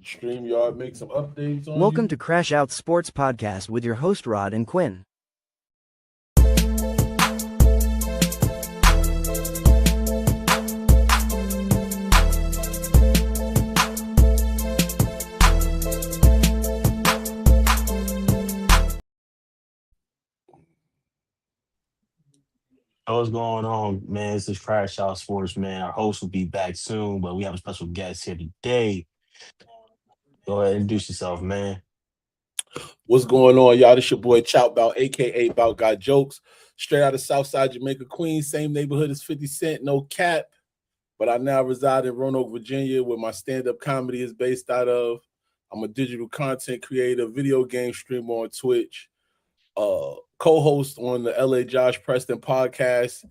StreamYard make some updates on Welcome you. to Crash Out Sports Podcast with your host Rod and Quinn. What's going on, man? This is Crash Out Sports, man. Our host will be back soon, but we have a special guest here today. Go ahead and introduce yourself, man. What's going on, y'all? This your boy Chow Bout, aka Bout Got Jokes, straight out of Southside Jamaica, Queens, same neighborhood as 50 Cent, no cap. But I now reside in Roanoke, Virginia, where my stand-up comedy is based out of. I'm a digital content creator, video game streamer on Twitch, co-host on the LA Josh Preston podcast,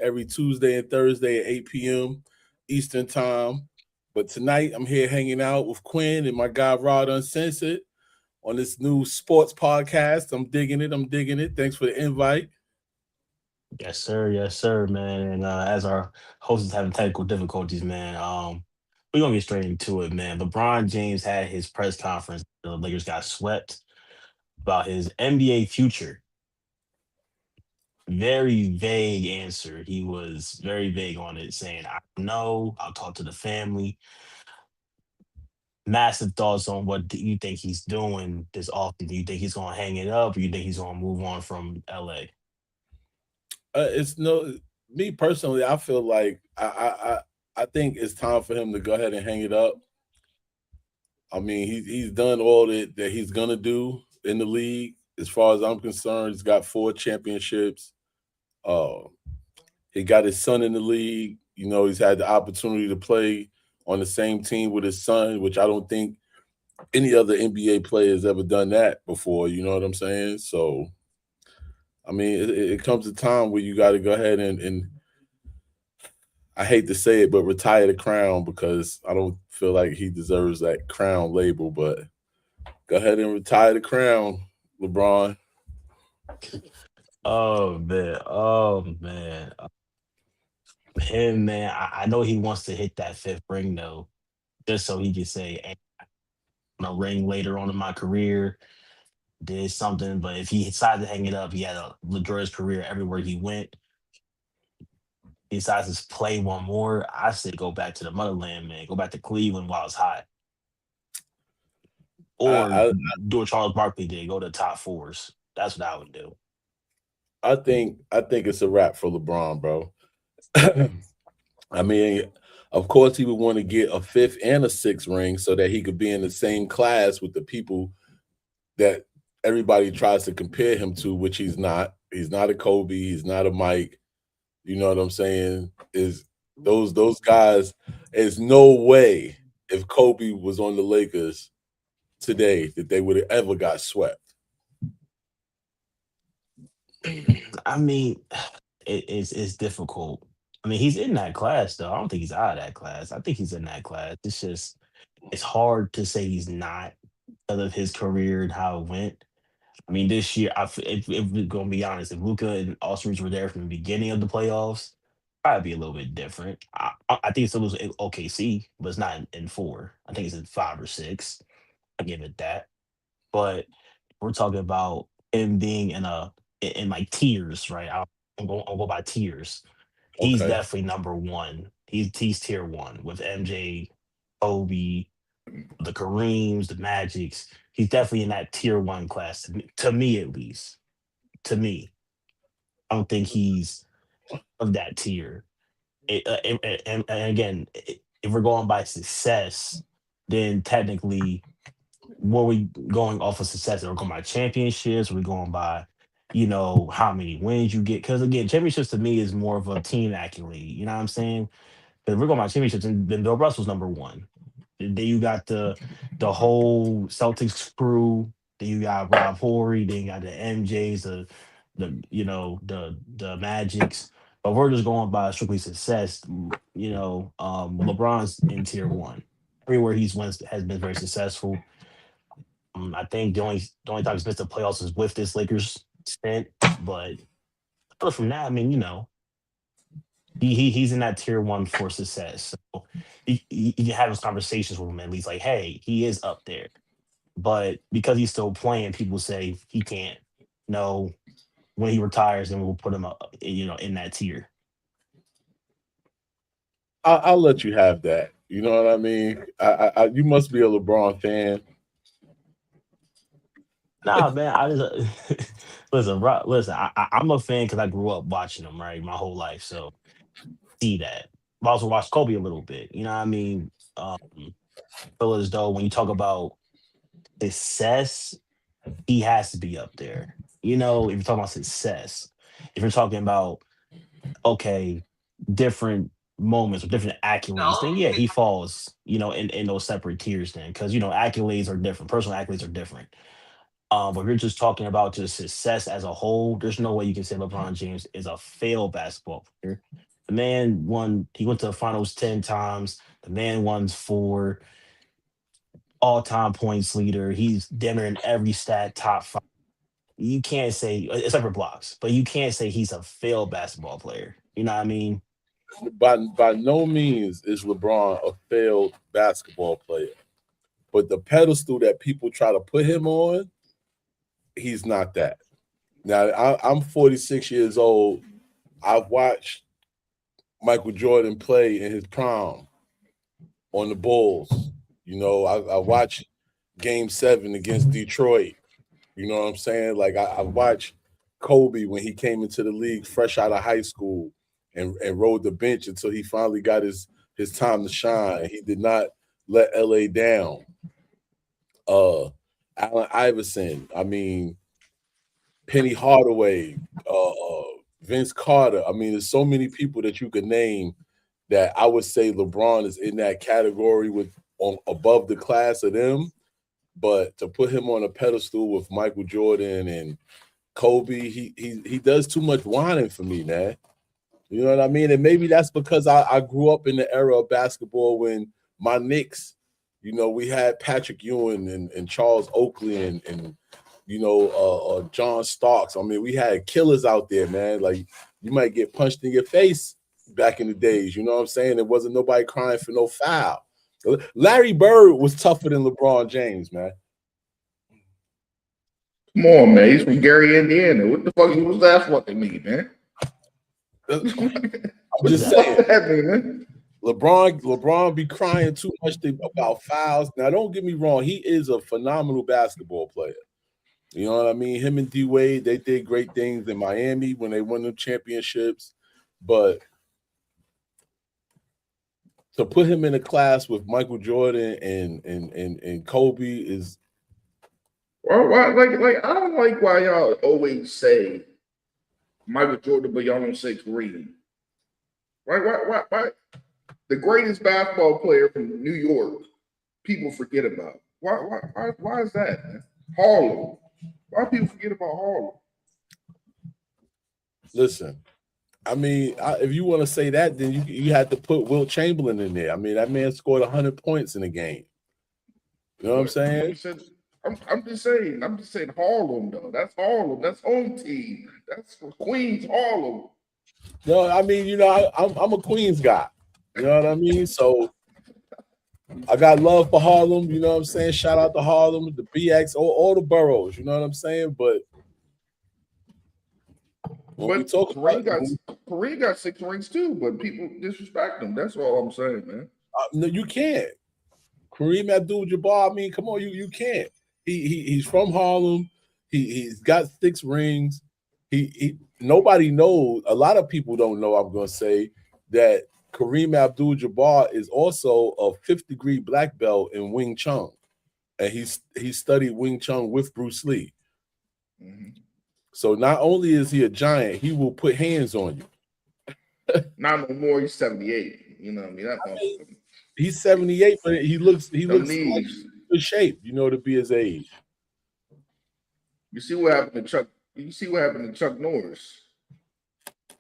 every Tuesday and Thursday at 8 p.m. Eastern time. But tonight I'm here hanging out with Quinn and my guy Rod Uncensored on this new sports podcast. I'm digging it. Thanks for the invite. Yes, sir, man. And as our host is having technical difficulties, man, we're gonna get straight into it, man. LeBron James had his press conference. The Lakers got swept about his NBA future. Very vague answer. He was very vague on it, saying, "I don't know. I'll talk to the family." Massive thoughts on what do you think he's doing this often? Do you think he's gonna hang it up, or you think he's gonna move on from LA? It's no Me personally. I feel like I think it's time for him to go ahead and hang it up. I mean, he's done all that he's gonna do in the league. As far as I'm concerned, he's got 4 championships. Uh, he got his son in the league. You know, he's had the opportunity to play on the same team with his son, which I don't think any other NBA player has ever done that before. You know what I'm saying? So, I mean, it comes a time where you got to go ahead and I hate to say it, but retire the crown because I don't feel like he deserves that crown label. But go ahead and retire the crown, LeBron. Oh man. Him, man. I know he wants to hit that fifth ring though, just so he can say, "Hey, I'm a ring later on in my career, did something." But if he decided to hang it up, he had a luxurious career everywhere he went. He decides to play one more. I say go back to the motherland, man. Go back to Cleveland while it's hot, or I do what Charles Barkley did, go to the top fours. That's what I would do. I think it's a wrap for LeBron, bro. I mean, of course, he would want to get a fifth and a sixth ring so that he could be in the same class with the people that everybody tries to compare him to, which he's not. He's not a Kobe. He's not a Mike. You know what I'm saying? Is those guys? There's no way if Kobe was on the Lakers today that they would have ever got swept. I mean, it's difficult. I mean, he's in that class though. I don't think he's out of that class. I think he's in that class. It's just it's hard to say he's not because of his career and how it went. I mean, this year, if we're gonna be honest, if Luca and Austin Reeves were there from the beginning of the playoffs, probably be a little bit different. I think it's still was in OKC, but it's not in four. I think it's in five or six. I give it that. But we're talking about him being in like tiers, right? I'll go by tiers. He's Okay. definitely number one. He's tier one with MJ, Kobe, the Kareems, the Magics. He's definitely in that tier one class to me at least. To me, I don't think he's of that tier. And again, if we're going by success, then technically, what we going off of success? Are we going by championships? Are we going by, how many wins you get? Because again, championships to me is more of a team accolade. You know what I'm saying? Because we're going by championships, and then Bill Russell's number one. Then you got the whole Celtics crew. Then you got Rob Horry. Then you got the MJs, the Magics. But we're just going by strictly success. LeBron's in tier one. Everywhere he's went has been very successful. I think the only time he's missed the playoffs is with this Lakers stint. But other from that, I mean, He's in that tier one for success. So you have those conversations with him at least, like, hey, he is up there. But because he's still playing, people say he can't. No, when he retires, then we'll put him up, in that tier. I'll let you have that. You know what I mean? You must be a LeBron fan. Nah, man, I just listen, bro, listen. I'm a fan because I grew up watching him, right, my whole life. So see that. I also watched Kobe a little bit. You know what I mean? Feel as though when you talk about success, he has to be up there. If you're talking about success, if you're talking about okay, different moments or different accolades, then yeah, he falls, in those separate tiers then. Because accolades are different, personal accolades are different. But if you're just talking about just success as a whole, there's no way you can say LeBron James is a failed basketball player. The man he went to the finals 10 times. The man won 4 all-time points leader. He's dinner in every stat top 5. You can't say, except for blocks, but you can't say he's a failed basketball player. You know what I mean? By no means is LeBron a failed basketball player, but the pedestal that people try to put him on, he's not that. Now I'm 46 years old. I've watched Michael Jordan play in his prime on the Bulls. I watched Game 7 against Detroit. You know what I'm saying? Like I watched Kobe when he came into the league fresh out of high school and rode the bench until he finally got his time to shine. He did not let LA down. Allen Iverson, I mean, Penny Hardaway, Vince Carter. I mean, there's so many people that you could name that I would say LeBron is in that category above the class of them. But to put him on a pedestal with Michael Jordan and Kobe, he does too much whining for me, man. You know what I mean? And maybe that's because I grew up in the era of basketball when my Knicks, we had Patrick Ewing and Charles Oakley and John Starks. I mean, we had killers out there, man. Like you might get punched in your face back in the days. You know what I'm saying? There wasn't nobody crying for no foul. Larry Bird was tougher than LeBron James, man. Come on, man. He's from Gary, Indiana. What the fuck was that fucking mean, man? I'm What just does that saying. What that mean, man? LeBron be crying too much about fouls. Now, don't get me wrong. He is a phenomenal basketball player. You know what I mean? Him and D Wade, they did great things in Miami when they won the championships. But to put him in a class with Michael Jordan and Kobe is Why, like I don't like why y'all always say Michael Jordan, but y'all don't say Kareem. Why? The greatest basketball player from New York, people forget about. Why is that, man? Harlem. Why people forget about Harlem? listen. I mean, if you want to say that, then you had to put Wilt Chamberlain in there. I mean, that man scored 100 points in a game. You know what I'm saying? I'm just saying. I'm just saying Harlem though. That's Harlem. That's home team. That's for Queens Harlem. No, I mean, I'm a Queens guy. You know what I mean? So I got love for Harlem. You know what I'm saying? Shout out to Harlem, the BX, all the boroughs. You know what I'm saying? But when we talk about Kareem got 6 rings too, but people disrespect him. That's all I'm saying, man. no, you can't. Kareem Abdul-Jabbar. I mean, come on, you can't. He's from Harlem. He's got 6 rings. He nobody knows. A lot of people don't know. I'm gonna say that Kareem Abdul-Jabbar is also a 5th degree black belt in Wing Chun, and he studied Wing Chun with Bruce Lee. Mm-hmm. So not only is he a giant, he will put hands on you. Not no more. He's 78. You know what I mean? That He's 78, but he looks like knees. good shape, to be his age. You see what happened to Chuck? You see what happened to Chuck Norris?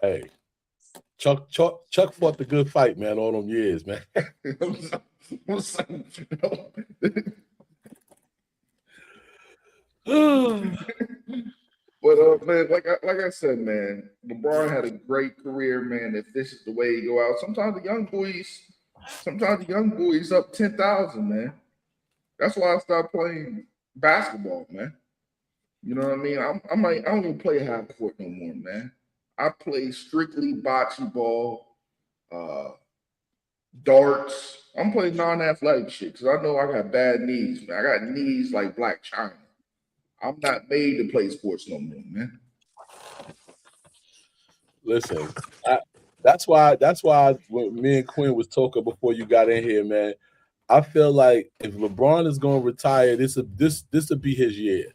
Hey, Chuck fought the good fight, man, all them years, man. But man, like I said, man, LeBron had a great career, man. If this is the way he go out, sometimes the young boys up 10,000, man. That's why I stopped playing basketball, man. You know what I mean? I don't even play half court no more, man. I play strictly bocce ball, uh, darts. I'm playing non-athletic shit because I know I got bad knees, man. I got knees like Black China. I'm not made to play sports no more, man. Listen, I, that's why when me and Quinn was talking before you got in here, man. I feel like if LeBron is going to retire, this will be his year.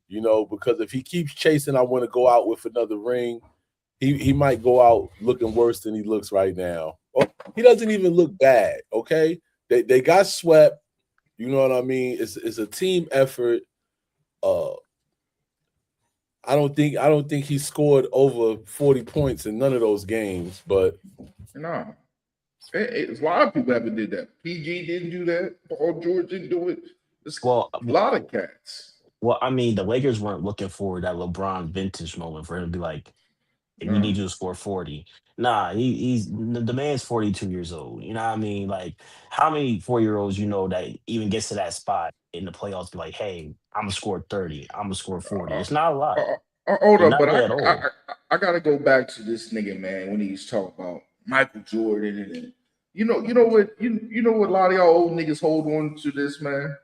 Because if he keeps chasing, I want to go out with another ring. He might go out looking worse than he looks right now. Oh, he doesn't even look bad. Okay, they got swept. You know what I mean? It's a team effort. Uh, I don't think he scored over 40 points in none of those games, but No. A lot of people haven't did that. PG didn't do that. Paul George didn't do it. There's Well, a lot of cats. well, I mean, the Lakers weren't looking for that LeBron vintage moment for him to be like, "Hey, we No. need you to score 40." Nah, he's the man's 42 years old. You know what I mean? Like, how many 4-year-olds that even gets to that spot in the playoffs be like, hey, I'm gonna score 30, I'm gonna score 40. Uh, It's not a lot. Hold It's up, not but really at all. I gotta go back to this nigga, man, when he's talking about Michael Jordan and you know what a lot of y'all old niggas hold on to this, man.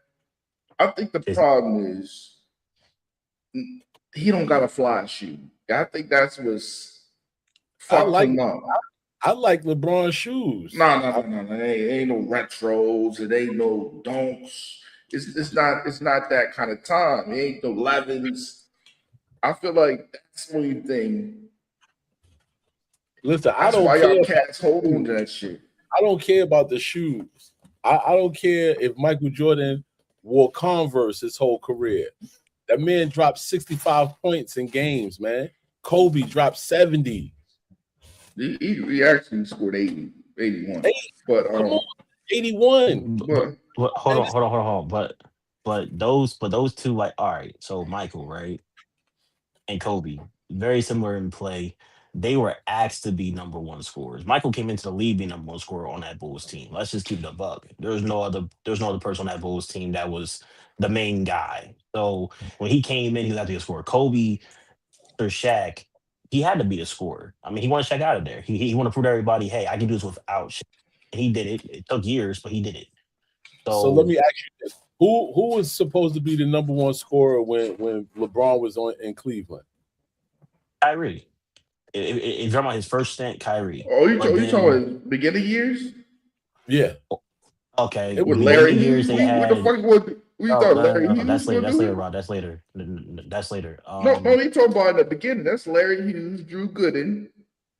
I think the It's problem is he don't got a fly shoe. I think that's what's I fucked like him up. I like LeBron shoes. No. Ain't no retros. It ain't no donks. It's not that kind of time. It ain't no 11s. I feel like that's the only thing. Listen, I That's don't why care y'all about cats hold on shoes. to that shit. I don't care about the shoes. I don't care if Michael Jordan wore Converse his whole career. That man dropped 65 points in games, man. Kobe dropped 70. He actually scored 80, 81. Hey, But come on, 81. but hold Man, on, hold on, hold on, hold on. But those two, like, all right, so Michael, right? And Kobe, very similar in play. They were asked to be number one scorers. Michael came into the league being number one scorer on that Bulls team. Let's just keep it a buck. There's no other person on that Bulls team that was the main guy. So when he came in, he was have to be a scorer. Kobe or Shaq, he had to be a scorer. I mean, he wanted Shaq out of there. He wanted to prove to everybody, hey, I can do this without Shaq. And he did it. It took years, but he did it. so let So me ask you this. Who was supposed to be the number one scorer when LeBron was on in Cleveland? Kyrie, if you're talking about his first stint, Kyrie. But you talking then, about beginning years? Yeah. okay, It was Larry beginning years Hughes. they What the had. fuck was we Oh, thought no, Larry no, no. Hughes That's was later. gonna That's do later, it? Rod. That's later. That's later. No, he talking about in the beginning. That's Larry Hughes, Drew Gooden,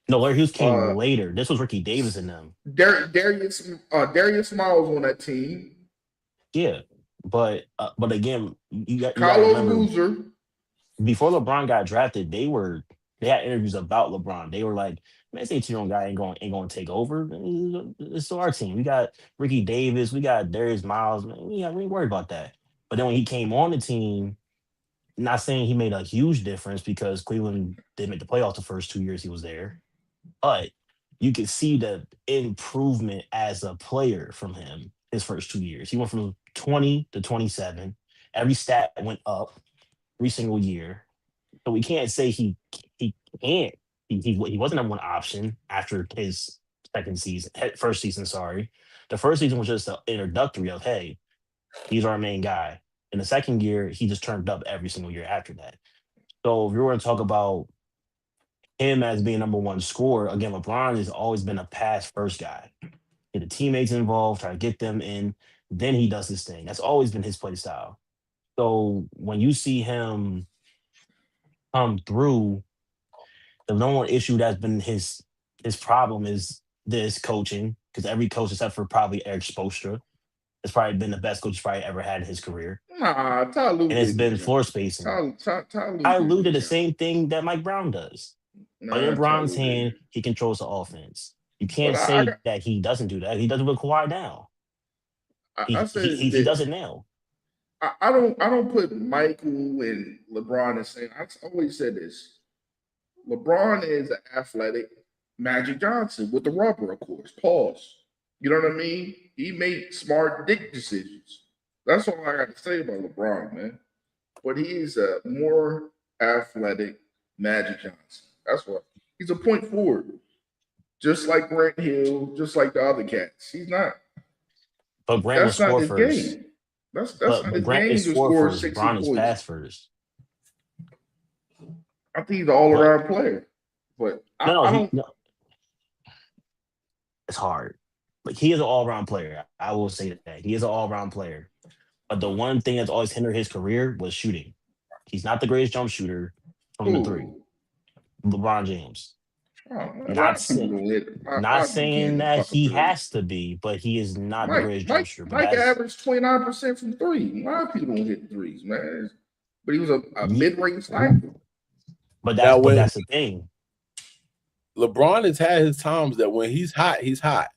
No, Larry Hughes came uh, later. This was Ricky Davis and them. Darius Miles on that team, Yeah, but again, you got to Carlos remember Boozer. before LeBron got drafted, they had interviews about LeBron. They were like, "Man, this 18-year-old guy ain't going to take over. It's still our team. We got Ricky Davis, we got Darius Miles. Man, we ain't worried about that." But then when he came on the team, not saying he made a huge difference because Cleveland didn't make the playoffs the first 2 years he was there, but you could see the improvement as a player from him his first 2 years. He went from 20 to 27. Every stat went up every single year. So we can't say he can't. He wasn't number one option after his first season. Sorry, the first season was just an introductory of, hey, he's our main guy. In the second year, he just turned up every single year after that. So if you're going to talk about him as being number one scorer, again, LeBron has always been a pass first guy. Get the teammates involved, try to get them in, then he does his thing. That's always been his play style. So when you see him come through, the number one issue that's been his problem is this coaching, because every coach except for probably Eric Spoelstra has probably been the best coach he's probably ever had in his career. Nah, Ty Lue And it's didn't been do that. floor spacing. Ty Lue I didn't alluded do the that. same thing that Mike Brown does. But in Nah, Ty Bron's Lue didn't. hand, he controls the offense. You But can't say that he doesn't do that. He does it with Kawhi now. I He said he he, he does this. it now. I don't put Michael and LeBron in the same. I always said this. LeBron is an athletic Magic Johnson with the rubber, of course. Pause. You know what I mean? He made smart dick decisions. That's all I got to say about LeBron, man. But he's a more athletic Magic Johnson. That's what. He's a point forward, just like Grant Hill, just like the other cats. He's not. But Grant was That's not score his first. game. That's not But his Grant game is to score score first. 60 Bron is points. pass first. I think he's an all But around player. But no, I he don't. no, it's hard. Like he is an all around player. I will say that he is an all around player. But the one thing that's always hindered his career was shooting. He's not the greatest jump shooter from the three. Ooh. LeBron James. Oh, man, a lot Not of people sa- don't hit. A not lot of people can't saying hit that he three. has to be, but he is not the Mike, greatest jump Mike, shooter. But Mike averaged 29% from three. A lot of people don't hit threes, man. But he was a ye- mid-range sniper. Now, but when that's the thing. LeBron has had his times that when he's hot, he's hot.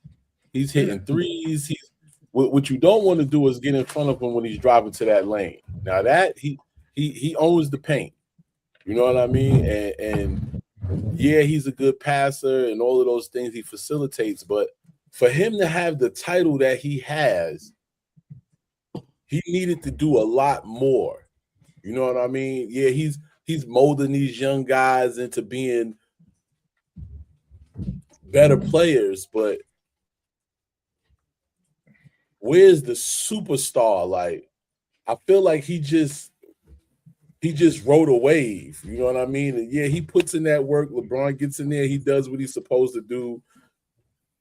He's Yeah. hitting threes. What you don't want to do is get in front of him when he's driving to that lane. Now that he owns the paint. You know what I mean? And yeah, he's a good passer and all of those things he facilitates. But for him to have the title that he has, he needed to do a lot more. You know what I mean? Yeah, he's molding these young guys into being better players, but where's the superstar? Like, I feel like he just rode a wave. You know what I mean? And yeah, he puts in that work. LeBron gets in there. He does what he's supposed to do.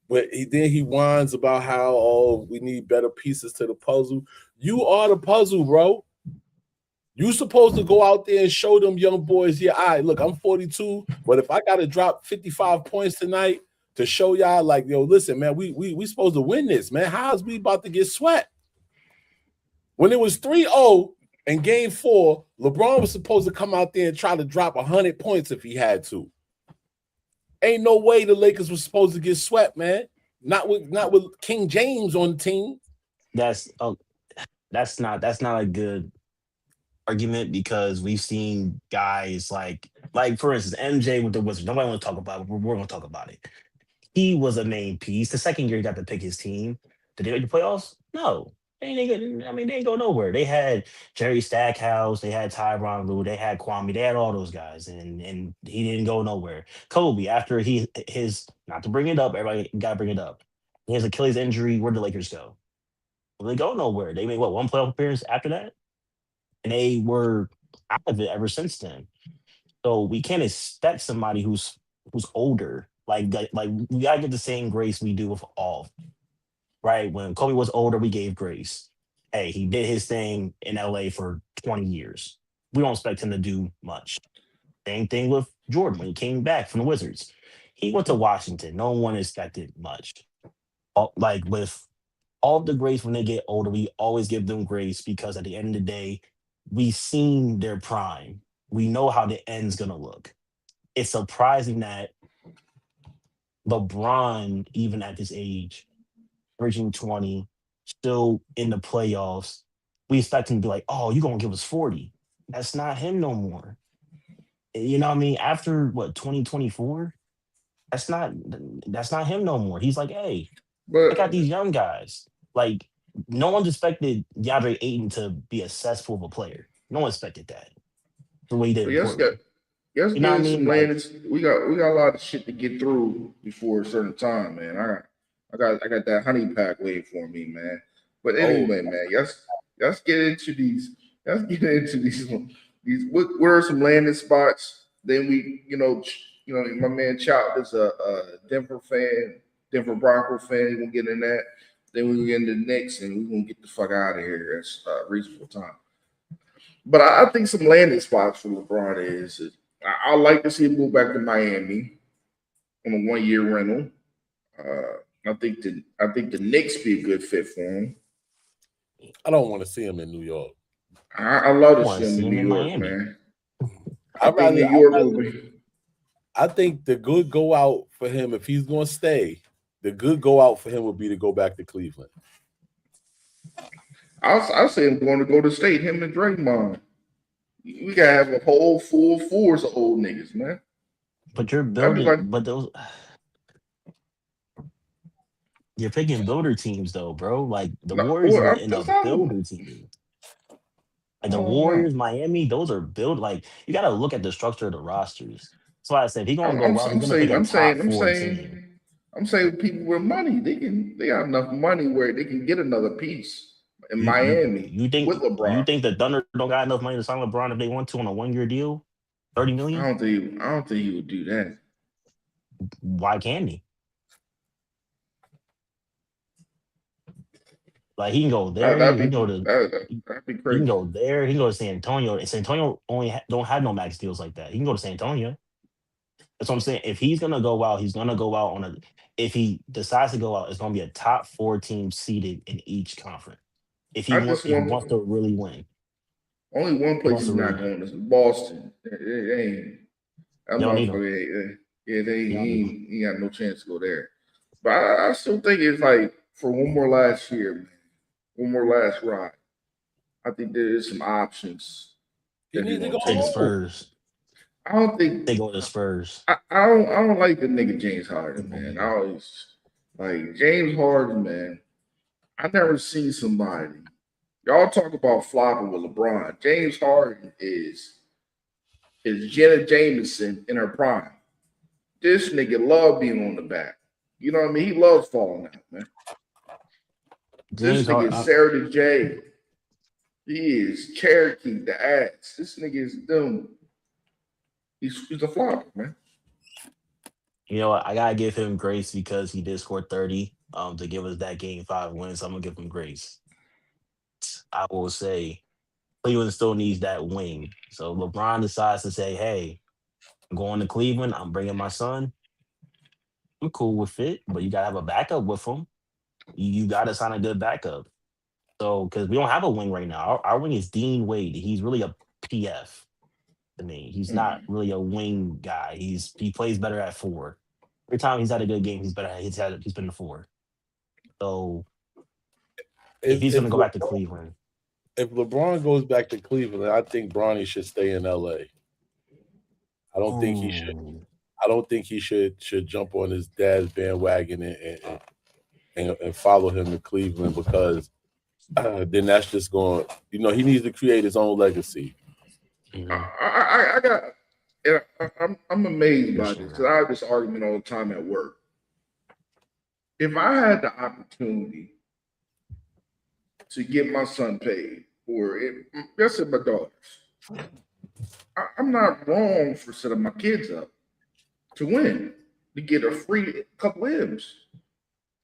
But then he whines about how, we need better pieces to the puzzle. You are the puzzle, bro. You supposed to go out there and show them young boys, yeah, all right, look, I'm 42, but if I got to drop 55 points tonight to show y'all, like, yo, listen, man, we supposed to win this, man. How is we about to get swept? When it was 3-0 in game 4, LeBron was supposed to come out there and try to drop 100 points if he had to. Ain't no way the Lakers were supposed to get swept, man. Not with King James on the team. That's not a good argument because we've seen guys like for instance MJ with the Wizards. Nobody want to talk about it, but we're going to talk about it. He was a main piece. The second year he got to pick his team. Did they make the playoffs? No. They ain't go nowhere. They had Jerry Stackhouse, they had Tyronn Lue, they had Kwame, they had all those guys, and he didn't go nowhere. Kobe, after his not to bring it up, everybody got to bring it up. His Achilles injury, where'd the Lakers go? Well, they go nowhere. They made what one playoff appearance after that, and they were out of it ever since then. So we can't expect somebody who's older. Like we gotta get the same grace we do with all. Right? When Kobe was older, we gave grace. Hey, he did his thing in LA for 20 years. We don't expect him to do much. Same thing with Jordan when he came back from the Wizards. He went to Washington. No one expected much. Like with all the greats when they get older, we always give them grace because at the end of the day, we've seen their prime. We know how the end's gonna look. It's surprising that LeBron, even at this age, averaging 20, still in the playoffs, we expect him to be like, oh, you're gonna give us 40. That's not him no more. You know what I mean? After what 2024, that's not that's not him no more. He's like, hey, I But got these young guys. Like, no one expected DeAndre Ayton to be a cesspool of a player. No one expected that. The way he did in yes, Portland. let's You know get what I in mean? some Like, land. We got a lot of shit to get through before a certain time, man. I got that honey pack waiting for me, man. But Oh, anyway, man, let's get into these. Let's get into these. What are some landing spots? Then we, my man Chop is a Denver fan, Denver Bronco fan. We're gonna get in that. Then we get into the Knicks, and we're gonna get the fuck out of here. That's reasonable time. But I think some landing spots for LeBron is I like to see him go back to Miami on a 1 year rental. I think the Knicks be a good fit for him. I don't want to see him in New York. I love I to want see to him see in him New in York, Miami. man. I I think rather, New I York rather, will be. I think the good go out for him if he's going to stay. The good go out for him would be to go back to Cleveland. I'll say him going to go to state. Him and Draymond. We gotta have a whole full force of old niggas, man. But you're I'd be building, like, but those you're picking builder teams though, bro. Like the no, Warriors well, in a that's not. builder team. I Like the don't know. Warriors, Miami, those are built. Like you got to look at the structure of the rosters. That's why I said if he's gonna I'm, go I'm, well, he's I'm gonna pick saying, a I'm top saying, I'm four team. saying, I'm saying, people with money, they got enough money where they can get another piece in You you Miami with you LeBron. think the Thunder don't got enough money to sign LeBron if they want to on a 1 year deal, 30 million? I don't think he would do that. Why can't he? Like he can go there. He can go to That'd be he can crazy. go there. He can go to San Antonio. And San Antonio only don't have no max deals like that. He can go to San Antonio. That's what I'm saying. If he's gonna go out, he's gonna go out on a. If he decides to go out, it's gonna be a top four team seeded in each conference. I just If he want wants to really win, only one he place wants he's to really not win. going is Boston. It ain't that You don't need him. motherfucker. Yeah, You don't need him. he ain't got no chance to go there. But I still think it's like for one more last year, man, one more last ride. I think there is some options He that he needs to want go to Take the take. home. Spurs. I don't think They go to the Spurs. I don't like the nigga James Harden, man. I always like James Harden, man. I never seen somebody. Y'all talk about flopping with LeBron. James Harden is Jenna Jameson in her prime. This nigga love being on the back. You know what I mean? He loves falling out, man. This James nigga Harden. is Sarah the J. He is Cherokee the ass. This nigga is dumb. He's a flopper, man. You know what? I gotta give him grace because he did score 30 to give us that game 5 win. So I'm gonna give him grace. I will say Cleveland still needs that wing. So LeBron decides to say, "Hey, I'm going to Cleveland. I'm bringing my son. I'm cool with it, but you gotta have a backup with him. You gotta sign a good backup. So because we don't have a wing right now, our wing is Dean Wade. He's really a PF to me. He's not Mm. really a wing guy. He plays better at four. Every time he's had a good game, he's been a four. So if If he's if gonna go back to Cleveland, if LeBron goes back to Cleveland, I think Bronny should stay in LA. I don't think he should. ooh, I don't think he should jump on his dad's bandwagon and follow him to Cleveland because then that's just going. He needs to create his own legacy. mhm, I got. Yeah, I'm amazed for by this because sure. I have this argument all the time at work. If I had the opportunity to get my son paid, or let's say my daughters, I'm not wrong for setting my kids up to win to get a free couple M's.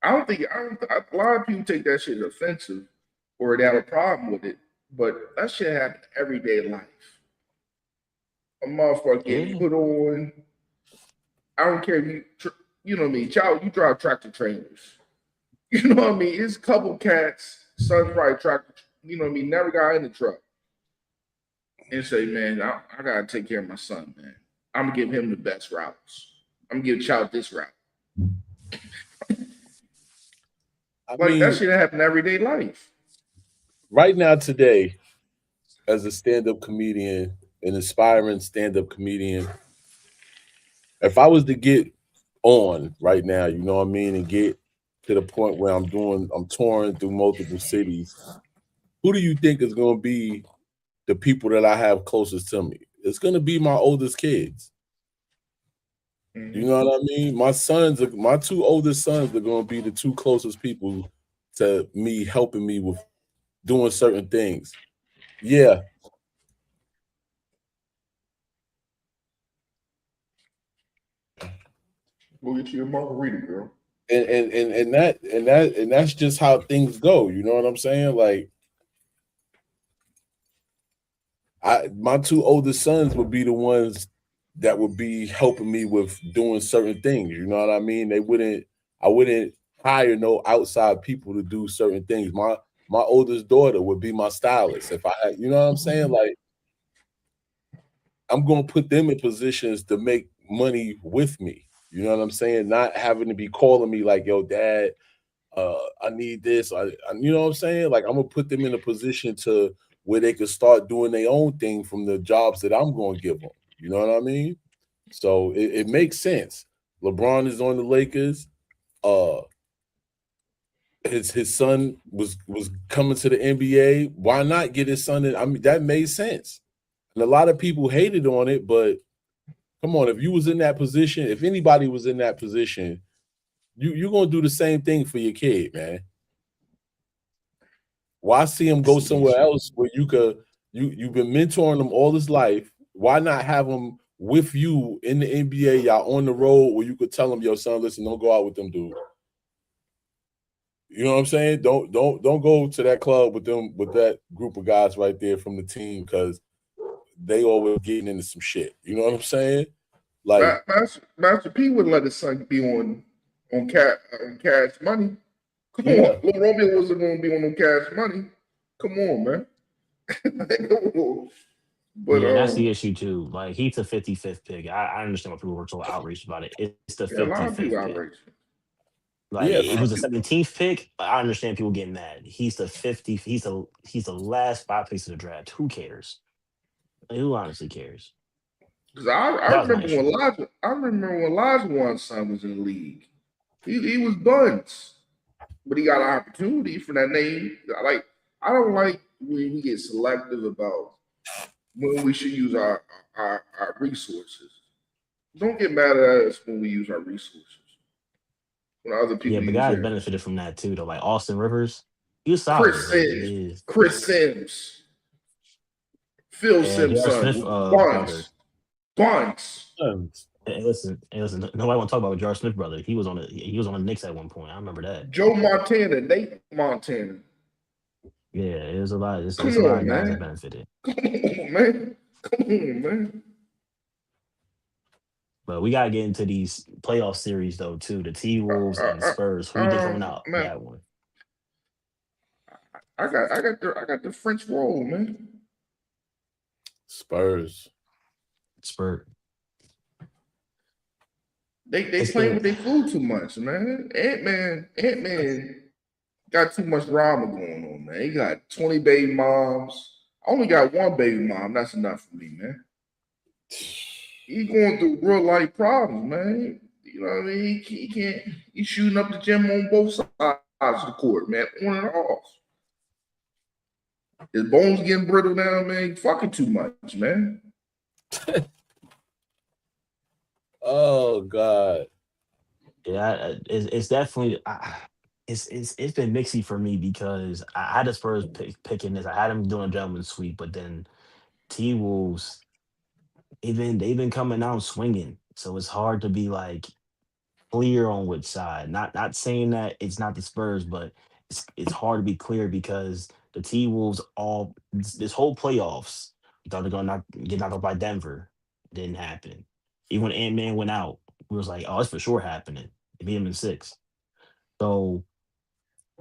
I don't. A lot of people take that shit offensive or they have a problem with it, but that shit happens everyday life. A motherfucker getting Yeah, put on. I don't care if you know what I mean. Child, you drive tractor trailers. You know what I mean. It's a couple cats. Son's probably tractor. You know what I mean. Never got in the truck and say, man, I gotta take care of my son, man. I'm gonna give him the best routes. I'm gonna give Child this route. I Like that mean, shit happen everyday life. right now today, as a stand-up comedian, an aspiring stand-up comedian, if I was to get on right now, you know what I mean, and get to the point where I'm touring through multiple cities, who do you think is going to be the people that I have closest to me? It's going to be my oldest kids. You Mm-hmm. know what I mean? My two oldest sons are going to be the two closest people to me, helping me with doing certain things. Yeah, Go get you a margarita, girl. and that's just how things go. You know what I'm saying? Like my two oldest sons would be the ones that would be helping me with doing certain things. You know what I mean? I wouldn't hire no outside people to do certain things. My oldest daughter would be my stylist if I had, you know what I'm saying? Like I'm gonna put them in positions to make money with me. You know what I'm saying? Not having to be calling me like, yo, dad, I need this. You know what I'm saying? Like I'm gonna put them in a position to where they could start doing their own thing from the jobs that I'm gonna give them. You know what I mean? So it makes sense. LeBron is on the Lakers. His son was coming to the NBA. Why not get his son in? I mean, that made sense. And a lot of people hated on it, but come on, if you was in that position, if anybody was in that position, you're gonna do the same thing for your kid, man. Why see him go somewhere else where you've been mentoring him all his life? Why not have him with you in the NBA? Y'all on the road where you could tell him, yo, son, listen, don't go out with them dudes. You know what I'm saying? Don't go to that club with them with that group of guys right there from the team because they always getting into some shit. You know what I'm saying? Like Master P would let his son be on Cash Money. Come Yeah. on, Lil Romeo wasn't going to be on no Cash Money. Come on, man. But yeah, that's the issue too. Like he's a 55th pick. I understand why people were so outraged about it. It's the yeah, a lot of people 55th pick. outraged. Like Yeah, it was the 17th pick. I understand people getting mad. He's the 50. He's the last 5 picks of the draft. Who cares? Like, who honestly cares? Because I That was my remember when issue. Olajuwon's son was in the league. He was buns, but he got an opportunity for that name. I don't like when we get selective about when we should use our resources. Don't get mad at us when we use our resources. When other Yeah, people but use guys theirs. benefited from that too. Though, like Austin Rivers, he was solid. Chris Sims, Phil And Sims' J.R. son, Smith brother. Bunts. Hey, listen. Nobody want to talk about J.R. Smith brother. He was on the Knicks at one point. I remember that. Joe Montana, Nate Montana. Yeah, it was a lot. It's Come a lot on, of guys that man. benefited. Come on, man. Come on, man. But we gotta get into these playoff series though too. The T Wolves and Spurs. Who you think coming out Man, that one? I got the French roll, man. Spurs. Spurs. They playing with their food too much, man. Ant-Man got too much drama going on, man. He got 20 baby moms. I only got one baby mom. That's enough for me, man. He going through real life problems, man. You know what I mean? He can't. He's shooting up the gym on both sides of the court, man, on and off. His bones getting brittle now, man. He fucking too much, man. Oh God. Yeah, it's definitely it's been mixy for me because I had the Spurs picking this. I had them doing a gentleman's sweep, but then T Wolves they've been coming out swinging, so it's hard to be like clear on which side. Not saying that it's not the Spurs, but it's hard to be clear because the T Wolves all this whole playoffs thought they're gonna get knocked out by Denver. Didn't happen. Even when Ant Man went out, we was like, oh, it's for sure happening. They beat him in 6. So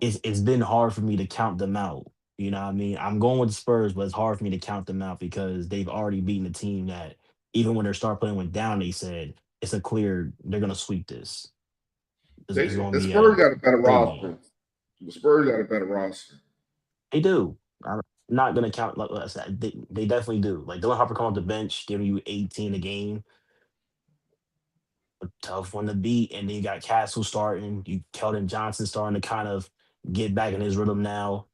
it's been hard for me to count them out. You know what I mean? I'm going with the Spurs, but it's hard for me to count them out because they've already beaten a team that even when their star playing went down, they said it's a clear they're gonna sweep this. It's gonna The be Spurs a got a better great roster. game. The Spurs got a better roster. They do. I'm not gonna count like I said. They definitely do. Like Dylan Harper come off the bench, giving you 18 a game. A tough one to beat. And then you got Castle starting. You Keldon Johnson starting to kind of get back in his rhythm now.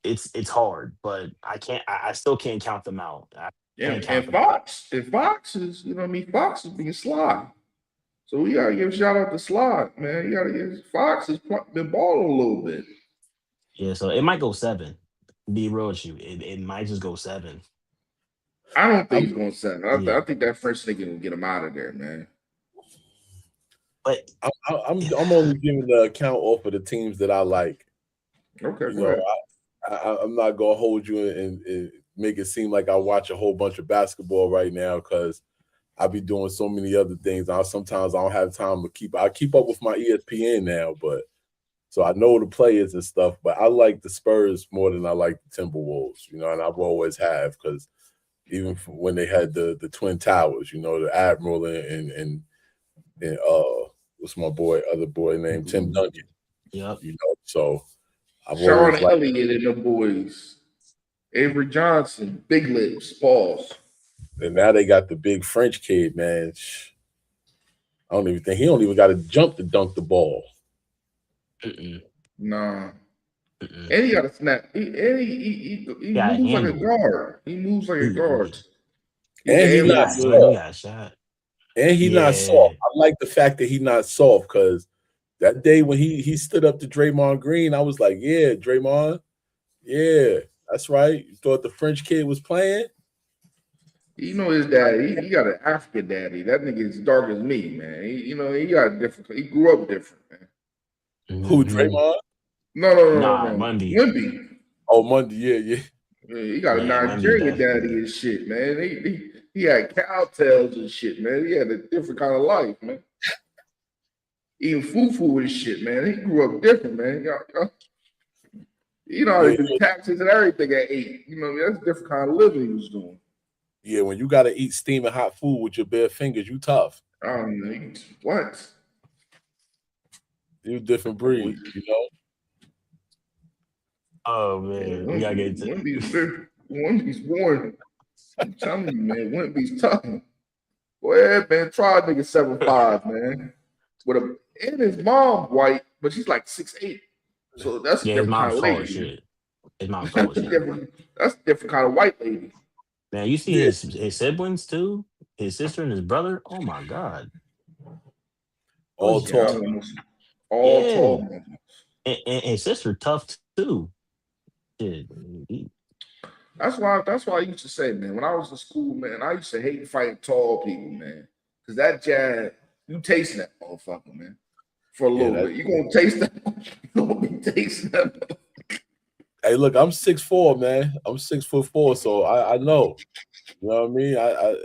It's hard, but I still can't count them out. I can't count And them out. Fox is, you know what I mean? Fox is being sly. So we gotta give a shout out to Sly, man. You gotta give Fox has been balling a little bit. Yeah, so it might go 7. Be real with you. It might just go 7. I don't think I'm he's going 7. Yeah. I think that French nigga will get him out of there, man. But I'm only giving the account off of the teams that I like. Okay, You go know, ahead. I'm not gonna hold you and make it seem like I watch a whole bunch of basketball right now because I be doing so many other things. Sometimes I don't have time to I keep up with my ESPN now, but so I know the players and stuff. But I like the Spurs more than I like the Timberwolves. You know, and I've always have because even when they had the Twin Towers, you know, the Admiral and what's my other boy named Tim Duncan. yep. You know, so I've Sean always liked. Elliott and the boys. Avery Johnson, Big Lips, Balls. And now they got the big French kid, man. I don't even think he don't even got to jump to dunk the ball. Nah. And he got a snap. He moves like a guard. He moves like a guard. And he not soft. And he not soft. I like the fact that he not soft because that day when he stood up to Draymond Green, I was like, yeah, Draymond, yeah, that's right. You thought the French kid was playing? You know his daddy. He got an African daddy. That nigga is dark as me, man. He got different. He grew up different, man. Who, Draymond? No. Mundy. Wimby. Oh, Mundy, yeah. He got a Nigerian daddy and shit, man. He had cowtails and shit, man. He had a different kind of life, man. Eating fufu and shit, man. He grew up different, man. You know, the taxes and everything at 8. You know, that's a different kind of living he was doing. Yeah, when you got to eat steaming hot food with your bare fingers, you tough. What? You a different breed, you know? Oh, man. We got to get to Wimby's born. I'm telling you, man. Wimby's tough. Go ahead, man. Try a nigga 7'5", man. And his mom white, but she's like 6'8". So that's a different kind of lady. Shit. His mom's tall shit. That's a different kind of white lady. Man, you see his siblings too? His sister and his brother? Oh my God. All tall. Tall. And his sister tough too. Shit. That's why I used to say, man, when I was in school, man, I used to hate fighting tall people, man. Because that jab, you tasting that motherfucker, man. For a little bit. You gonna taste that. You gonna be tasting that. Hey, look, I'm 6'4", man. I'm 6'4", so I know. You know what I mean? I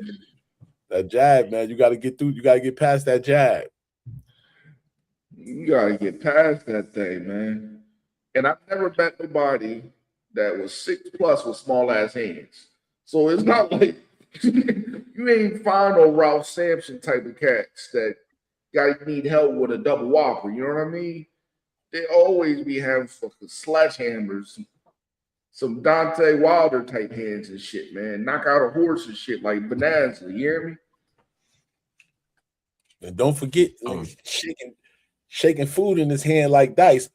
that jab, man, you gotta get through, you gotta get past that jab. You gotta get past that thing, man. And I've never met nobody that was 6+ with small ass hands. So it's not like you ain't find no Ralph Sampson type of cats that need help with a double whopper. You know what I mean? They always be having fucking sledgehammers, some Dante Wilder type hands and shit, man. Knock out a horse and shit like Bonanza. You hear me? And don't forget, shaking food in his hand like dice.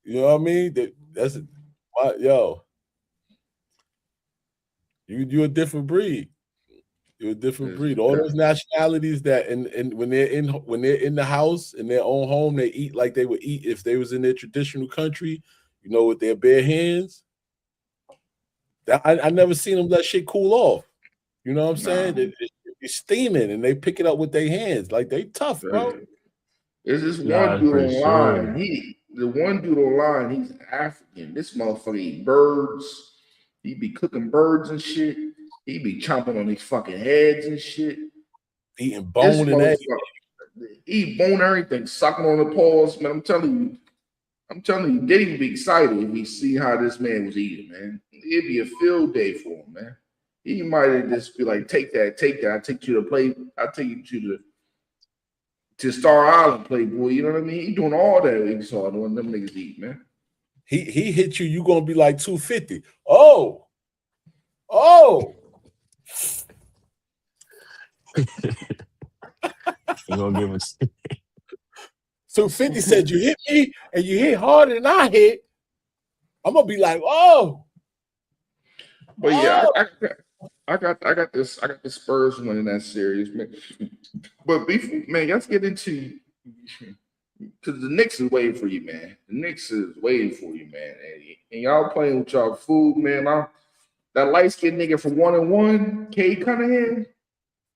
You know what I mean? That's yo. You a different breed. You're a different breed. All those nationalities that and when they're in the house in their own home, they eat like they would eat if they was in their traditional country, you know, with their bare hands. I never seen them let shit cool off. You know what I'm saying? They're steaming and they pick it up with their hands. Like they tough, bro. There's this one dude online. The one dude online, he's African. This motherfucker eat birds. He be cooking birds and shit. He be chomping on these fucking heads and shit. Eating bone and everything. Eat bone and everything, sucking on the paws, man. I'm telling you, Diddy would be excited if he see how this man was eating, man. It'd be a field day for him, man. He might just be like, take that. I take you to Star Island, Playboy. You know what I mean? He doing all that he saw when them niggas eat, man. He hit you, you gonna be like 250. Oh. You gonna give us 250 said you hit me and you hit harder than I hit. I'm gonna be like, oh. But yeah, I got the Spurs winning that series, man. But man, let's get into because the Knicks is waiting for you, man. The Knicks is waiting for you, man. And y'all playing with y'all food, man. That light-skinned nigga from 1-1, Cade Cunningham.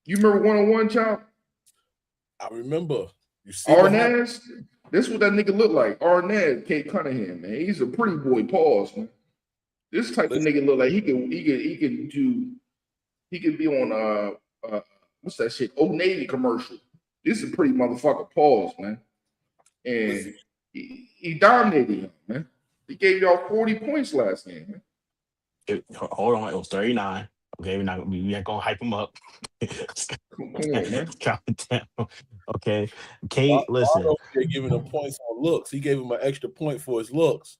You remember 1-1, Chop? I remember. You see Arnaz? This is what that nigga look like. Arnaz, Cade Cunningham, man. He's a pretty boy. Pause, man. This type of nigga look like he can be on what's that shit? Old Navy commercial. This is a pretty motherfucker. Pause, man. And he dominated him, man. He gave y'all 40 points last game, man. Hold on, it was 39. Okay, we ain't gonna hype him up. Come on, man. Calm it down. Okay. Cade, listen. They're giving him points on looks. He gave him an extra point for his looks.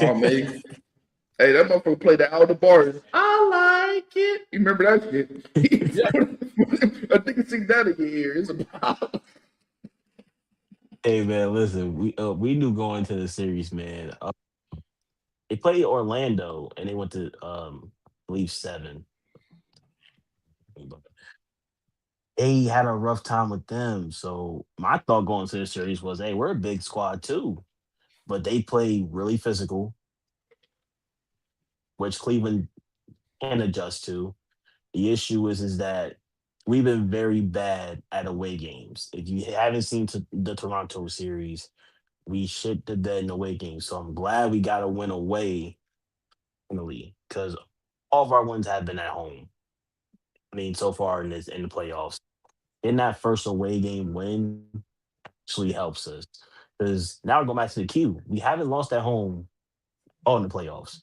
Oh, man. Hey, that motherfucker played the out the bars. I like it. You remember that shit? Yeah. I think it's sing that in your ear. It's a problem. Hey man, listen, we knew going to the series, man. They played Orlando and they went to I believe 7. They had a rough time with them. So my thought going to the series was, hey, we're a big squad too. But they play really physical, which Cleveland can adjust to. The issue is that we've been very bad at away games. If you haven't seen the Toronto series, we shit the bed in away games. So I'm glad we got a win away finally, because all of our wins have been at home. I mean, so far in the playoffs, in that first away game win actually helps us, because now we're going back to the queue. We haven't lost at home all in the playoffs.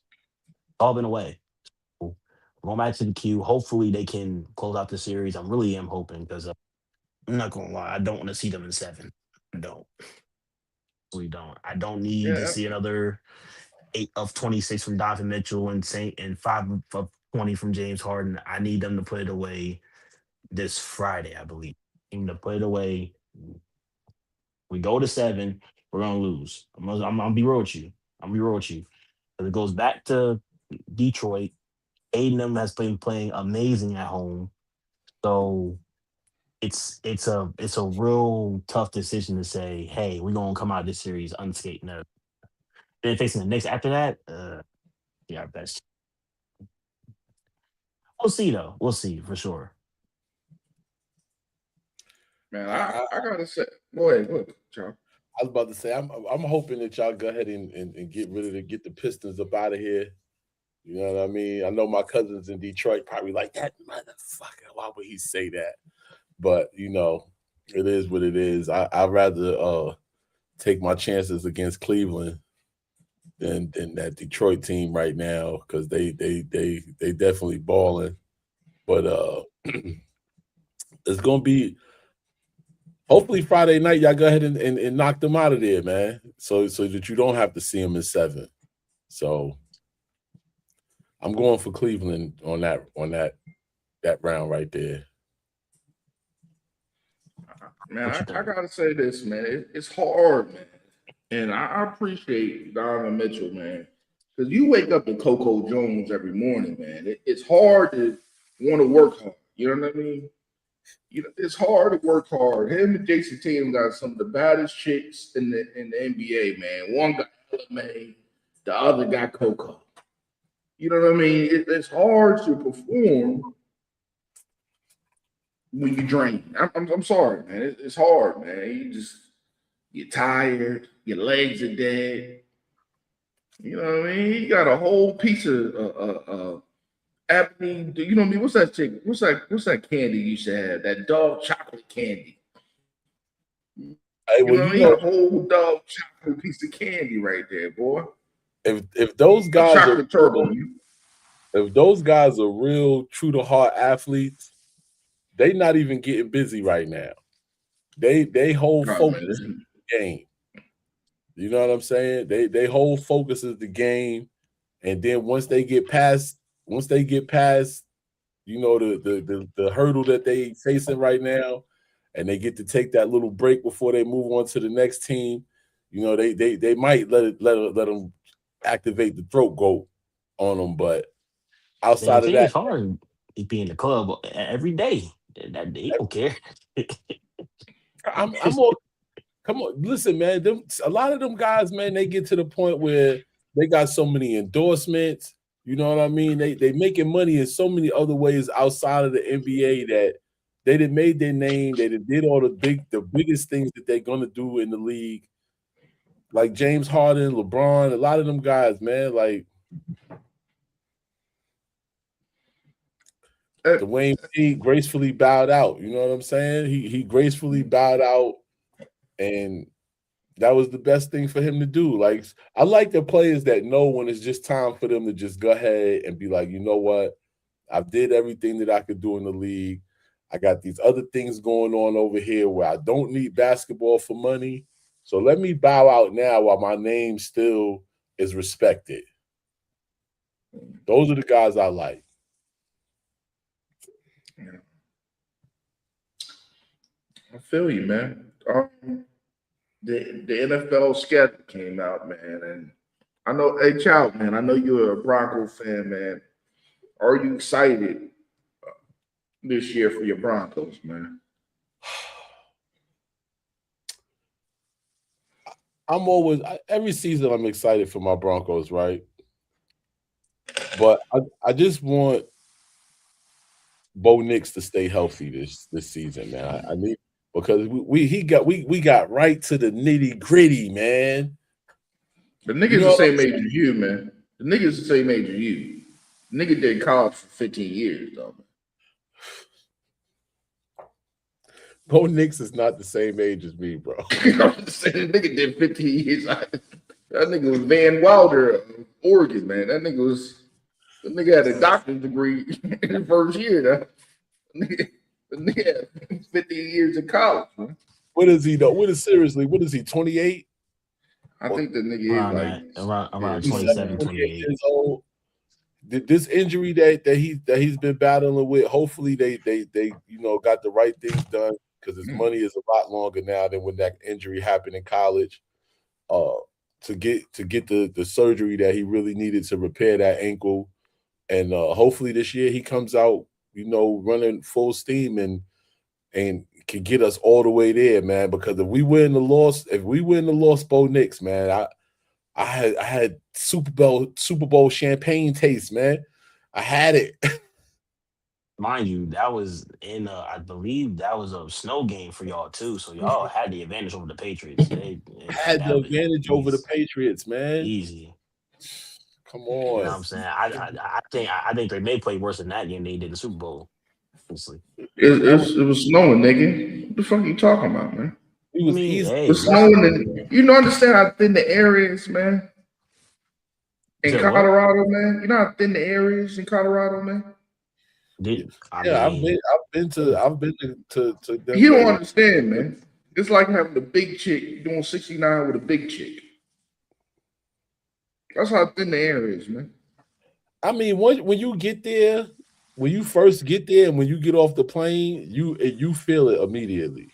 All been away. Going back to the queue. Hopefully they can close out the series. I really am hoping, because I'm not gonna lie, I don't want to see them in 7. I don't. Really don't. I don't need to Yeah, see another 8 of 26 from Donovan Mitchell and 5 of 20 from James Harden. I need them to put it away this Friday, I believe. Need to put it away. We go to 7, we're gonna lose. I'm be real with you. I'm be real with you. 'Cause it goes back to Detroit. Aiden them has been playing amazing at home. So it's a real tough decision to say, hey, we're gonna come out of this series unscathed. No. Then facing the Knicks after that, yeah, our best. We'll see though. We'll see for sure. man. I, I gotta say, go ahead, Charles. I was about to say I'm hoping that y'all go ahead and get rid of get the Pistons up out of here. You know what I mean? I know my cousins in Detroit probably like that motherfucker. Why would he say that? But it is what it is. I'd rather take my chances against Cleveland than that Detroit team right now, because they definitely balling. But it's gonna be hopefully Friday night. Y'all go ahead and knock them out of there, man. So that you don't have to see them in 7. So I'm going for Cleveland on that round right there. Man, What you I think? gotta say this, man. It's hard, man. And I appreciate Donovan Mitchell, man. Because you wake up to Coco Jones every morning, man. It's hard to want to work hard. You know what I mean? It's hard to work hard. Him and Jason Tatum got some of the baddest chicks in the NBA, man. One got LMA, the other got Coco. You know what I mean? It's hard to perform when you drain. I'm sorry, man. It's hard, man. You're tired. Your legs are dead. You know what I mean? He got a whole piece of Ebony. You know what I mean? What's that chick? What's that candy you used to have? That dog chocolate candy. Hey, You well, know what I mean? A whole dog chocolate piece of candy right there, boy. if those A guys are chocolate turtle. if those guys are real true to heart athletes, they not even getting busy right now. They whole Oh, focus is man. the game. You know what I'm saying? They whole focus is the game, and then once they get past the hurdle that they facing right now, and they get to take that little break before they move on to the next team. They might let them activate the throat goat on them, but Man, outside of James that, Harden, he be in the club every day. That they don't care. I'm all come on. Listen, man, a lot of them guys, man, they get to the point where they got so many endorsements. You know what I mean? They making money in so many other ways outside of the NBA that they did made their name. They did all the biggest things that they're gonna do in the league. Like James Harden, LeBron, a lot of them guys, man. Like Uh, Dwayne Wade gracefully bowed out. You know what I'm saying? He gracefully bowed out, and that was the best thing for him to do. Like, I like the players that know when it's just time for them to just go ahead and be like, you know what? I did everything that I could do in the league. I got these other things going on over here where I don't need basketball for money. So let me bow out now while my name still is respected. Those are the guys I like. Yeah. I feel you, man. The NFL schedule came out, man, and I know, hey, Chow, man, I know you're a Bronco fan, man. Are you excited this year for your Broncos, man? I'm always every season I'm excited for my Broncos, right? But I just want Bo Nix to stay healthy this season, man. I need because we got right to the nitty gritty, man. The You nigga's know the what I'm same age saying? as you, man. The nigga's the same age as you. Nigga did college for 15 years, though. Bo Nix is not the same age as me, bro. I'm just saying, the nigga did 15 years. That nigga was Van Wilder of Oregon, man. That nigga had a doctor's degree in the first year. The nigga had 15 years of college, man. What is he though? What is he, 28? I Or think the nigga is Around like, that, around yeah, 27, 28 28. years old? This injury that he's been battling with, hopefully they got the right things done because his money is a lot longer now than when that injury happened in college. Uh, to get the surgery that he really needed to repair that ankle, and hopefully this year he comes out, running full steam and can get us all the way there, man. Because if we win the lost Bo Nix, man, I had Super Bowl champagne taste, man. I had it. Mind you, that was I believe that was a snow game for y'all too. So y'all had the advantage over the Patriots. I had the That was advantage over the easy, Patriots, man. easy. Come You know what on. I'm saying? I think they may play worse than that game they did in the Super Bowl. Honestly, That was it was snowing, nigga. What the fuck are you talking about, man? It I was mean, easy. It hey, was listen, snowing, and you know, understand how thin the air is, man. you In said what? Colorado, man. You know how thin the air is in Colorado, man. Did I Yeah, I've been mean? to You don't Denver. understand, man. It's like having a big chick doing 69 with a big chick. That's how thin the air is, man. I mean, when you get there, when you first get there, and when you get off the plane, you feel it immediately.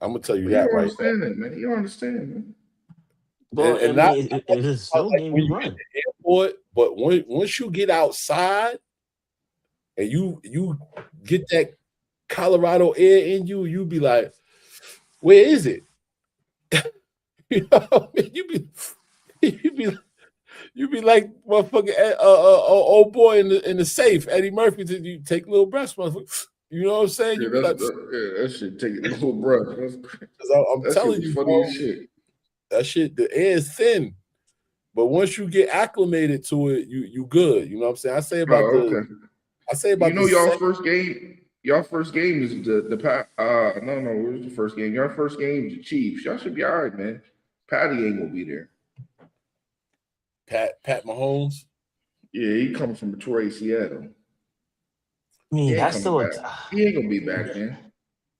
I'm gonna tell you But you that don't right now. understand that, man. You don't understand, man. Well, I And not mean, if it's a not snow like game, when you you get to run. the airport, but once you get outside and you get that Colorado air in you, you be like, where is it? You know what I mean? You be you be like motherfucking old boy in the safe, Eddie Murphy. You take little breaths, motherfucker. You know what I'm saying? Yeah, You be like, that shit taking a little breath. I'm That shit telling was you, funny as bro, shit. that shit, the air is thin. But once you get acclimated to it, you good. You know what I'm saying? Oh, okay. I say You about know, the y'all second. first game. Y'all first game is no, it was the first game. Y'all first game is the Chiefs. Y'all should be all right, man. Patty ain't gonna be there. Pat Mahomes. Yeah, he comes from Detroit, Seattle. I He mean, ain't that's coming still back. He ain't gonna be back, man.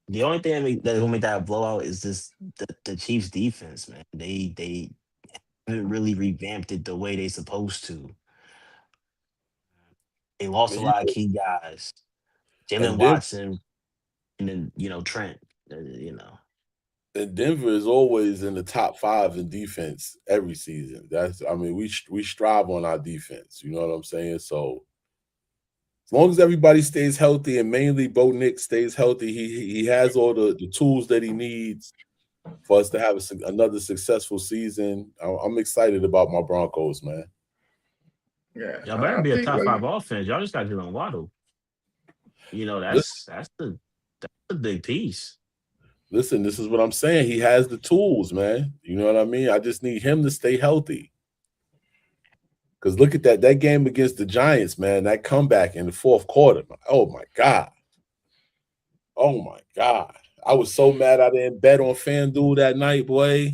the only thing that will make that a blowout is just the Chiefs defense, man. They haven't really revamped it the way they supposed to. They lost And a you lot of key guys. Jalen and Denver, Watson and then Trent. and Denver is always in the top 5 in defense every season. I mean, we strive on our defense. You know what I'm saying? So as long as everybody stays healthy and mainly Bo Nix stays healthy, he has all the tools that he needs for us to have another successful season. I'm excited about my Broncos, man. Yeah, Y'all better I be a think top like five offense. Y'all just got Jalen Waddle. Listen, That's the big piece. listen, this is what I'm saying. He has the tools, man. You know what I mean? I just need him to stay healthy. Because look at that game against the Giants, man. That comeback in the fourth quarter. Oh my God. Oh my God. I was so mad I didn't bet on FanDuel that night, boy.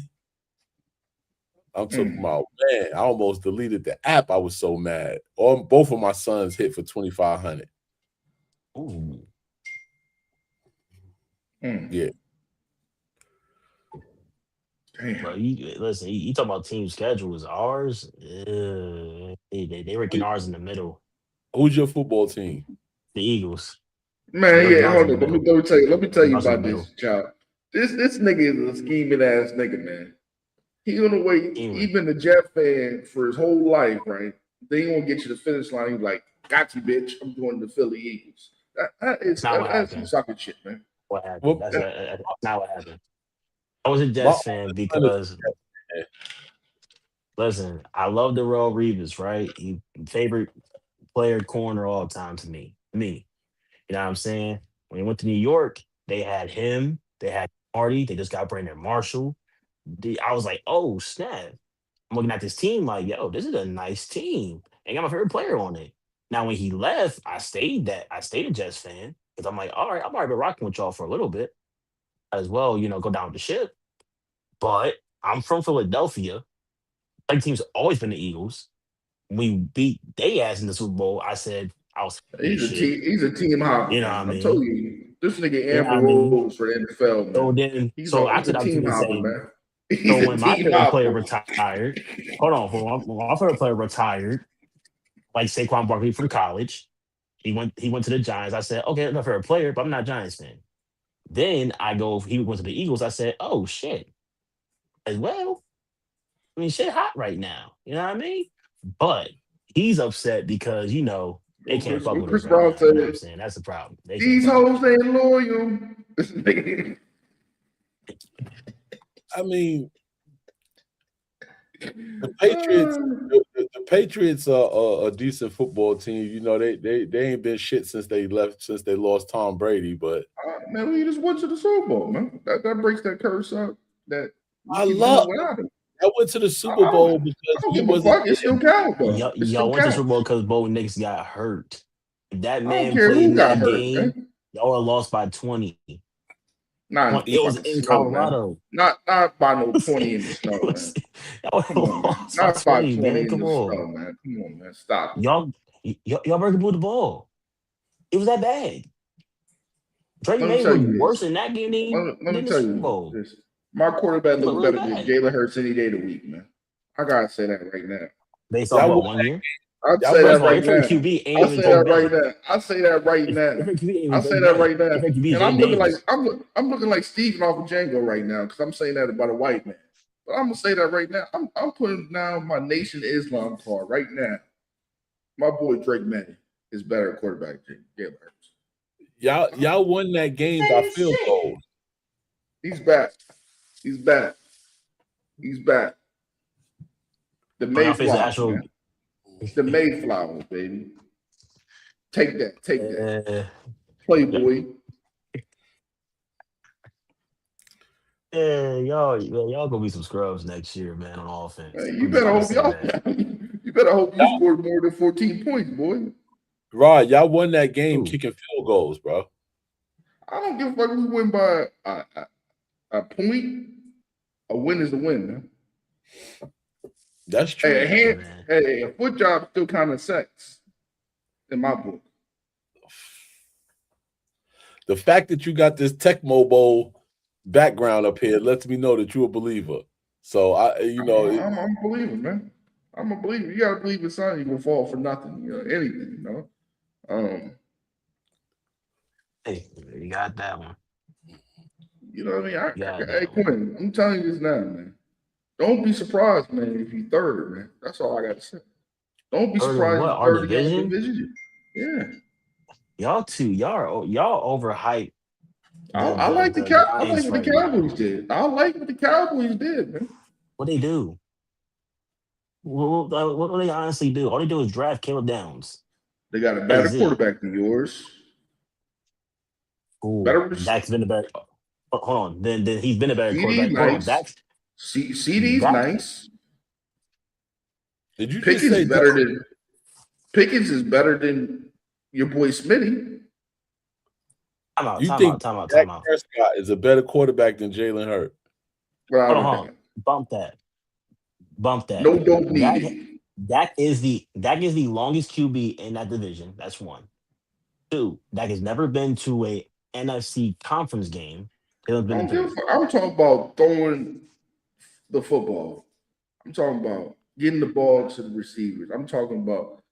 I'm talking mm, about, man, I almost deleted the app. I was so mad. Both of my sons hit for 2,500. Ooh. mm, Yeah. damn. But you listen, you talk about team schedules. Ours, They ranking ours in the middle. Who's your football team? The Eagles. Man, They're ranking yeah, ours in hold the on. Let me, middle. let me tell you. Let me tell Ranking you ours in the about middle. this child. This nigga is a scheming ass nigga, man. He on the way, Anyway, even the Jet fan for his whole life, right? They ain't gonna get you to the finish line. He's like, got you, bitch. I'm going to the Philly Eagles. that's not what That's some happened. sucker shit, man. What happened? What That's not what happened. I was a my Jets fan son is because listen, I love Darrell Reeves, right? He favorite player corner all time to me. Me. You know what I'm saying? When he went to New York, they had him, they had Marty, they just got Brandon Marshall. I was like, oh snap. I'm looking at this team like, yo, this is a nice team. And got my favorite player on it. Now when he left, I stayed a Jets fan because I'm like, all right, I've already been rocking with y'all for a little bit as well, go down with the ship. But I'm from Philadelphia. Like team's always been the Eagles. We beat they ass in the Super Bowl. I said I was happy as shit. He's a team hopper, You know what I man. I told mean? you, this nigga You know what Amber I mean? Rose for the NFL, So man. then, so I He's a took the team opportunity to hopper, say, man. so He's a when my team favorite player hopper. retired, hold on, when my favorite player retired, like Saquon Barkley from college, he went to the Giants. I said, okay, that's my favorite player, but I'm not a Giants fan. Then he went to the Eagles. I said, oh shit, as well. I mean, shit hot right now. You know what I mean? But he's upset because they can't fuck What with us Chris right Brown now. You know what I'm said, saying? That's the problem. They can't these fuck with hoes us. ain't loyal. This nigga, I mean, the Patriots. The Patriots are a decent football team. They ain't been shit since they lost Tom Brady. But man, we just went to the Super Bowl, man. That breaks that curse up that we I keep love. going without him. I went to the Super Bowl I because don't we give a wasn't fuck. It there. still counts, though. It Y'all still went to Super Bowl counts. because Bo Nix got hurt. If that I don't man care played who in got that hurt, game, man. y'all would have lost by 20. Not in It was fucking in snow, man. Colorado. Not by no It was, 20 in the snow, man. y'all would Come have on, man. lost by Not by 20, 20 man. in Come the on. snow, man. Come on, man. Stop it. Y'all Burger Blew the ball. It was that bad. Drake Let me May tell looked you worse this. in that game Let me than the tell Super you Bowl. this. My quarterback He looked look really better than bad. Jalen Hurts any day of the week, man. I gotta say that right now. Based off Y'all what, won. 1 year? I'd Y'all say won. First that of all, right your favorite now. QB ain't I even say Drake that right May. now. I say that right Your now. favorite QB ain't I even say Drake that May. right now. Your favorite QB is And Jaden I'm looking like Daniels. I'm looking like Steven off of Django right now because I'm saying that about a white man. But I'm gonna say that right now. I'm putting down my Nation Islam card right now. My boy Drake May is better at quarterback than Jalen Hurts. Y'all won that game by field goal. He's back. He's back. He's back. The So y'all face the Mayflower, actual. man. The Mayflower, baby. Take that. Take that. Uh, Playboy. yeah, y'all gonna be some scrubs next year, man, on offense. You better I'm just hope saying y'all. that. You better hope you scored more than 14 points, boy. Rod, y'all won that game Ooh. kicking field goals, bro. I don't give a fuck if we win by a point. A win is a win, man. That's Hey, true. Man. a foot job still kind of sex in my book. The fact that you got this Tech Mobile background up here lets me know that you're a believer. So I'm a believer, man. I'm a believer. You gotta believe in something. You gonna fall for nothing. Anything. Hey, you got that one. You know what I mean? You got Hey, that one. Quinn, I'm telling you this now, man. Don't be surprised, man, if you third, man. That's all I got to say. Don't be Third in surprised what? if you Our third in your own division? division. Yeah. Y'all overhype I like the I like Giants what the right Cowboys now. did. I like what the Cowboys did, man. What they do? What do they honestly do? All they do is draft Caleb Downs. They got a That better is it. quarterback than yours. Cool. Better Dak's been a better. Hold on. Then he's been a better CD quarterback. Hold on. nice. CD's Dak. nice. did you just Pickens say is better than Pickens is better than your boy Smitty. Time out. you Time think out. Time out. Dak Time out. Prescott is a better quarterback than Jalen Hurts? Without Hold a on. Hold on. doubt. Bump that. Bump that. No dope Dak. needed. Dak is the longest QB in that division. That's one. Two. Dak has never been to a NFC conference game. Taylor's I been in don't give a three. fuck. I'm talking about throwing the football. I'm talking about getting the ball to the receivers. I'm talking about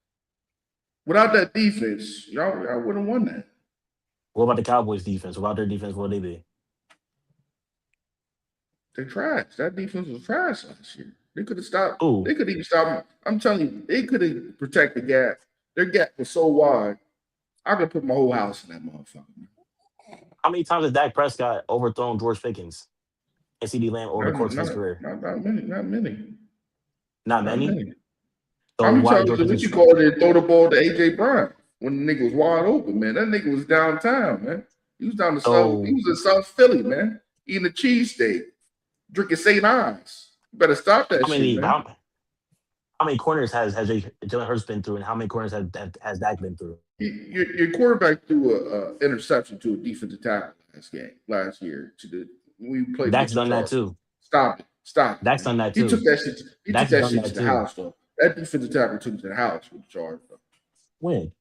without that defense, y'all would have won that. What about the Cowboys defense? What about their defense? What they be? They're trash. That defense was trash last year. They could have stopped. Ooh, They could even stop. I'm telling you, they could have protected the gap. Their gap was so wide. I could put my whole house in that motherfucker. how many times has Dak Prescott overthrown George Pickens and CD Lamb over the Not, course of his not, career? not many. Not many. Not Not many. many. How So many why times George did what Pickens? you call it throw the ball to AJ Brown when the nigga was wide open, man? That nigga was downtown, man. He was down to South. He So was in South Philly, man. Eating a cheesesteak, drinking St. Ives. You better stop that how shit, many man. how many corners has Jalen Hurts been through, and how many corners has Dak been through? Your quarterback threw a interception to a defensive tackle last year to the we played Dak's against the done that Chargers. too. Stop it, Dak's man. done that He took too. that shit. He took Dak's that done shit to that the too. house, though. That defensive tackle took it to the house with the Chargers. When?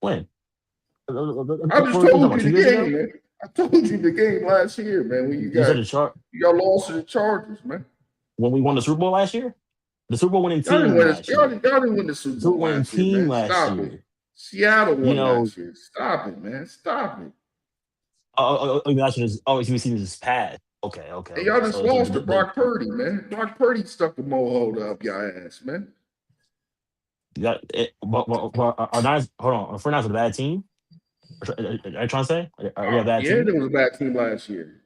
When? I What just were we talking told about? you Two the years game, ago? man. I told you the game last year, man. When You said the chart you got lost to the Chargers, man. when we won the Super Bowl last year? The Super Bowl winning Y'all didn't team win this. last year. Y'all didn't win the Super The Super Bowl Bowl winning last year, team man. last Stop it. year. Seattle You won know, last year. Stop it, man. Stop it. last year. Oh, you seen this past. Okay, okay, And y'all okay. just So lost to Brock Purdy, man. Brock Purdy stuck the mohole up y'all ass, man. you got it, but are not hold on. If we're not a bad team, are you trying to say? Are we a bad Yeah, team? there was a bad team last year.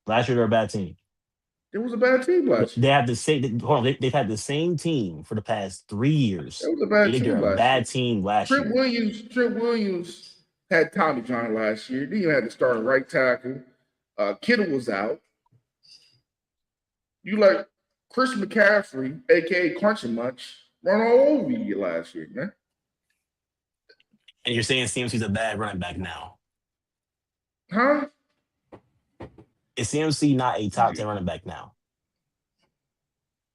Last year they're a bad team. There was a bad team last They year. have the same. Hold on, they've had the same team for the past 3 years. There was a You bad think they're team a last year. bad team last year? Trent Williams had Tommy John last year. Then you had to start a right tackle. Kittle was out. You like Chris McCaffrey, aka Crunchy Munch, run all over you last year, man. And you're saying CMC's a bad running back now? Huh? Is CMC not a top 10 running back now?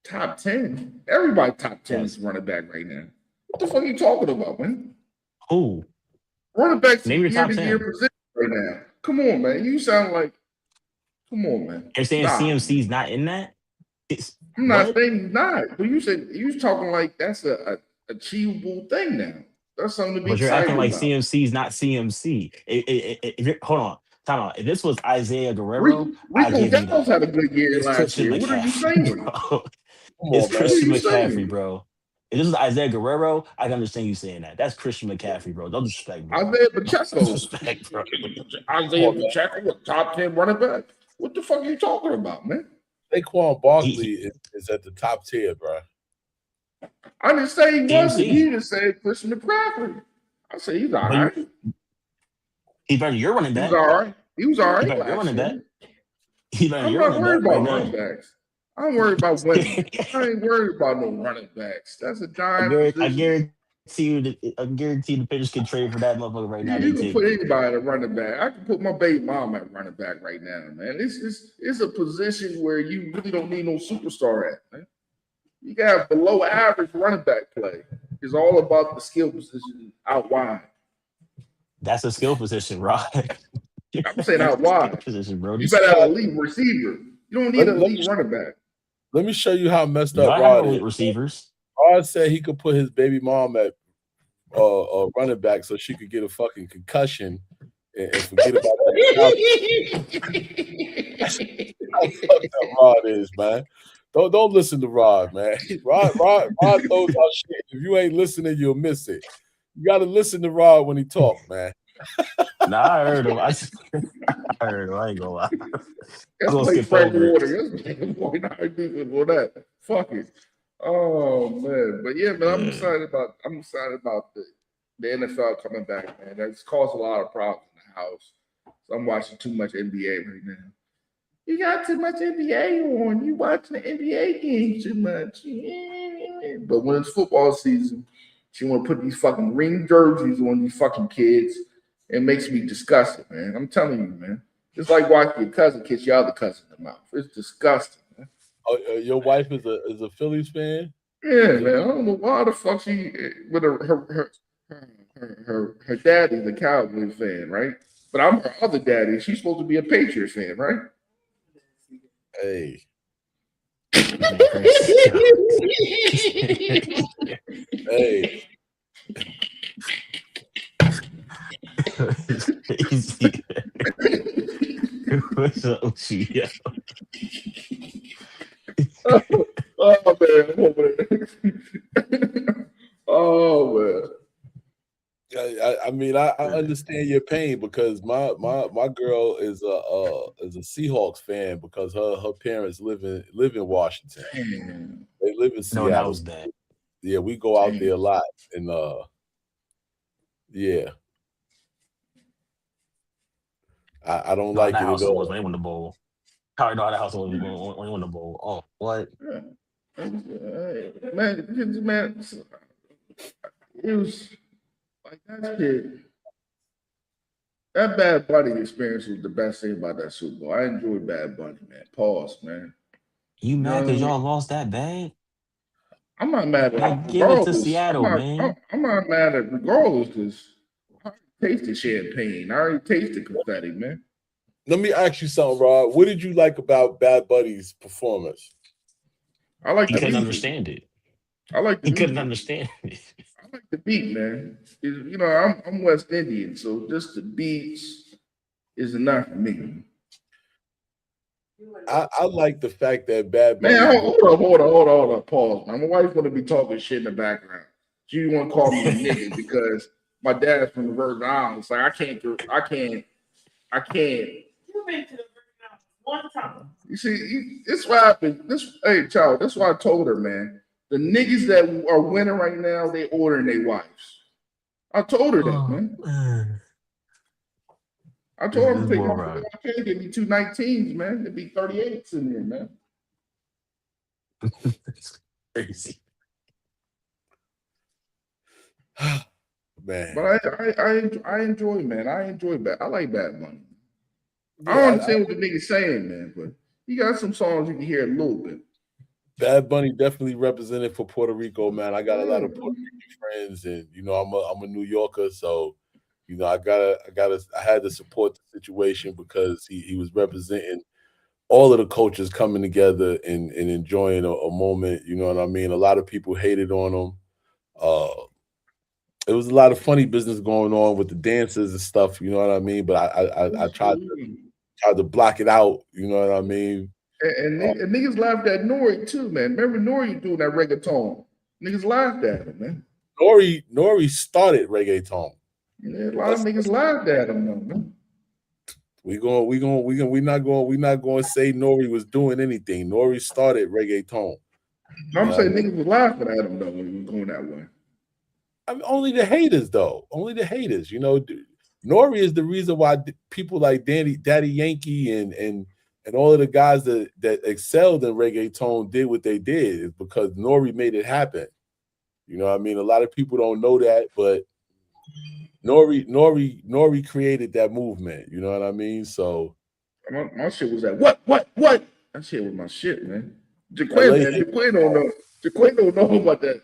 Top 10. Everybody top 10 is Yes. running back right now. What the fuck are you talking about, man? Who? Running backs Name your year top to year 10. position right now. Come on, man. You sound like, come on, man. You're saying Stop. CMC's not in that? I'm not What? saying he's not, but you talking like that's a achievable thing now. That's something to be But you're acting excited like about. CMC's not CMC. Hold on, time out. If this was Isaiah Guerrero, I Rico give you Downs that. had a good year It's last Christian year. What are you McCaffrey, saying? bro. Come It's on, What man. are Christian you McCaffrey, saying? bro. If this was Isaiah Guerrero, I can understand you saying that. That's Christian McCaffrey, bro. Don't disrespect, bro. Isaiah Pacheco. Disrespect, bro. Isaiah Pacheco, a top 10 running back. What the fuck are you talking about, man? Saquon He Barkley is at the top tier, bro. I didn't say he wasn't. He CMC, just said Christian McCaffrey. I said he's all but right. he's better than your running He was back. all right. He was all He right better than your last running back. year. He better than I'm your not running worried back right about running now. backs. I'm worried about winning. I ain't worried about no running backs. That's a giant I position. guarantee the Patriots can trade for that motherfucker right now. They You can take put it. anybody at running back. I can put my baby mom at running back right now, man. It's a position where you really don't need no superstar at, man. You got below average running back play. It's all about the skill position out wide. That's a skill position, Rod. I'm saying That's out a skill wide. position, You Brody. better have an elite receiver. You don't need Let, an let, elite me, running back. let me show you how messed up Y'all have Rod is. elite receivers. Rod said he could put his baby mom at running back so she could get a fucking concussion and forget about that. That's how fucked up Rod is, man. Don't listen to Rod, man. Rod throws out shit. If you ain't listening, you'll miss it. You got to listen to Rod when he talk, man. Nah, I heard him. I heard him. I ain't gonna lie. I'm That's gonna like skip Frank over it. Water. That's like 49 defense for that. Fuck it. Oh man. But yeah, man, I'm Yeah. excited about the NFL coming back, man. That's caused a lot of problems in the house. So I'm watching too much NBA right now. You got too much NBA on. You watching the NBA games too much. But when it's football season, she want to put these fucking ring jerseys on these fucking kids. It makes me disgusted, man. I'm telling you, man. It's like watching your cousin kiss your other cousin in the mouth. It's disgusting, man. Oh, your wife is a Phillies fan? Yeah, man. I don't know why the fuck she with her daddy's a Cowboys fan, right? But I'm her other daddy. She's supposed to be a Patriots fan, right? Hey, Man, crazy. Hey, It's crazy. What's up with you, yo? Oh man. Oh man. I mean, I understand your pain because my girl is a Seahawks fan because her parents live in Washington. Damn. They live in No, that Seattle. was bad. Yeah, we go out there a Damn. lot, and yeah, I don't No, like that it at house was all. when they won the bowl. How I know that house was when they won the bowl. Oh, what? Yeah. Man, it was like that kid. That Bad Bunny experience was the best thing about that Super Bowl. I enjoyed Bad Bunny, man. Pause, man. You You know mad what I because mean? y'all lost that bad? I'm not mad at Man, give it to regardless. Seattle, man. I'm not mad at regardless because I already tasted champagne. I already tasted confetti, man. Let me ask you something, Rod. What did you like about Bad Bunny's performance? I like He the couldn't music. understand it. I like the He couldn't music. understand it. I like the beat, man. You know, I'm West Indian, so just the beats is enough for me. I like the fact that Bad Bunny Man, brought. hold on. Pause. My wife's gonna be talking shit in the background. She want to call me a nigga because my dad's from the Virgin Islands. Like I can't. You see, this what happened. Hey, child, that's why I told her, man. The niggas that are winning right now, they ordering their wives. I told her that, Oh, man. man. I This, told her this to take boy my right. I can't give me 219s, man. There'd be 38s in there, man. It's crazy. But Man, I enjoy, man. I enjoy bad. I like Bad Money. I don't yeah, understand what the nigga's saying, man, but he got some songs you can hear a little bit. Bad Bunny definitely represented for Puerto Rico, man. I got a lot Yeah, of Puerto man. Rican friends, and I'm a New Yorker, so I had to support the situation because he was representing all of the cultures coming together and enjoying a moment. You know what I mean? A lot of people hated on him. Uh, it was a lot of funny business going on with the dancers and stuff. You know what I mean? But I tried to block it out. You know what I mean? And niggas laughed at Nori too, man. Remember Nori doing that reggaeton? Niggas laughed at him, man. Nori started reggaeton. Yeah, a lot of That's niggas laughed at him, though, man. we're not going to say Nori was doing anything. Nori started reggaeton. You I'm know what I saying mean? niggas was laughing at him though when he was going that way. I mean, only the haters, though. Only the haters. Nori is the reason why people like Daddy Yankee and all of the guys that excelled in reggaeton did what they did is because Nori made it happen. You know what I mean? A lot of people don't know that, but Nori created that movement. You know what I mean? So My shit was at what? That shit was my shit, man. Jaquin, LA man. Jaquin don't know. Jaquin don't know about that.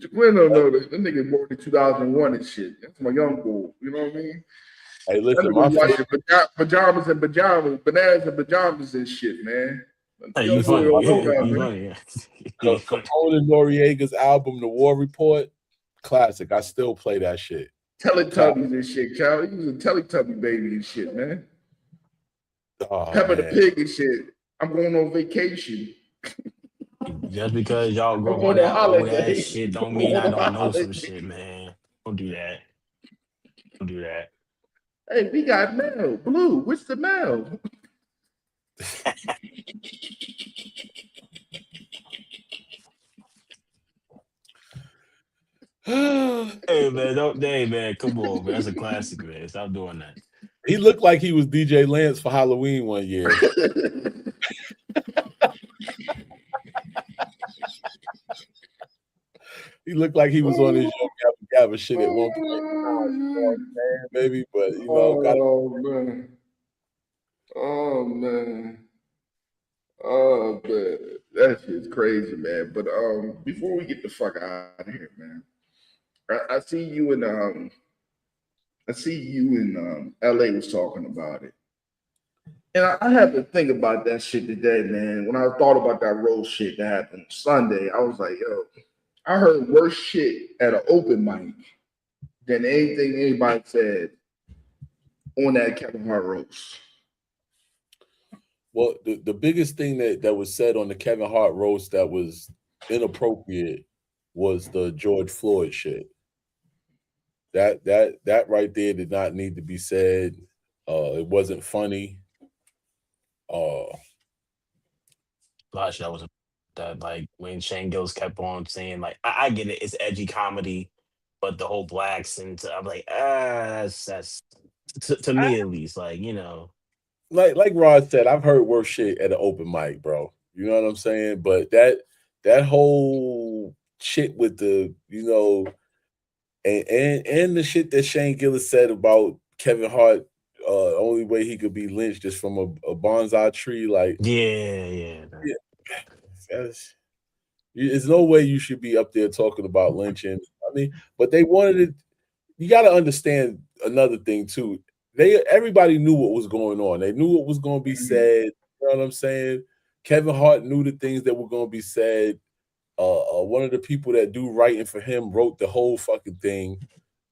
Jaquin don't know that. That nigga born in 2001 and shit. That's my young boy. You know what I mean? Hey, That listen, nigga my was favorite watching pajamas, bananas and pajamas and shit, man. Hey, you Young boy funny. don't know that, You man. funny. You funny. Capone and Noriega's album, The War Report, classic. I still play that shit. Teletubbies and shit, Cal. He was a Teletubby baby and shit, man. Oh Pepper the man, pig and shit. I'm going on vacation. Just because y'all I'm grow up on going on that old ass holiday. shit I'm don't mean going I on don't know some holiday. shit, man. Don't do that. Don't do that. Hey, we got mail. Blue, what's the mail? Hey man, don't hey man, come on, man. That's a classic, man. Stop doing that. he looked like he was DJ Lance for Halloween one year. He looked like he was on his Yo Gabba Gabba shit at one point. Maybe, but got Oh man. Oh man. Oh man. That shit's crazy, man. But before we get the fuck out of here, man. I see you in LA was talking about it. And I had to think about that shit today, man. When I thought about that roast shit that happened Sunday, I was like, yo, I heard worse shit at an open mic than anything anybody said on that Kevin Hart roast. Well, the biggest thing that was said on the Kevin Hart roast that was inappropriate was the George Floyd shit. That right there did not need to be said. It wasn't funny. Uh, Gosh, that was that like when Shane Gillis kept on saying like I get it, it's edgy comedy, but the whole blacks and I'm like that's to I, me at least like you know like Rod said, I've heard worse shit at an open mic, bro. You know what I'm saying? But that whole shit with the and the shit that Shane Gillis said about Kevin Hart, only way he could be lynched is from a bonsai tree. Like, yeah. yeah, that's, there's no way you should be up there talking about lynching. I mean, but they wanted it. You got to understand another thing too. Everybody knew what was going on. They knew what was going to be said. You know what I'm saying? Kevin Hart knew the things that were going to be said. One of the people that do writing for him wrote the whole fucking thing.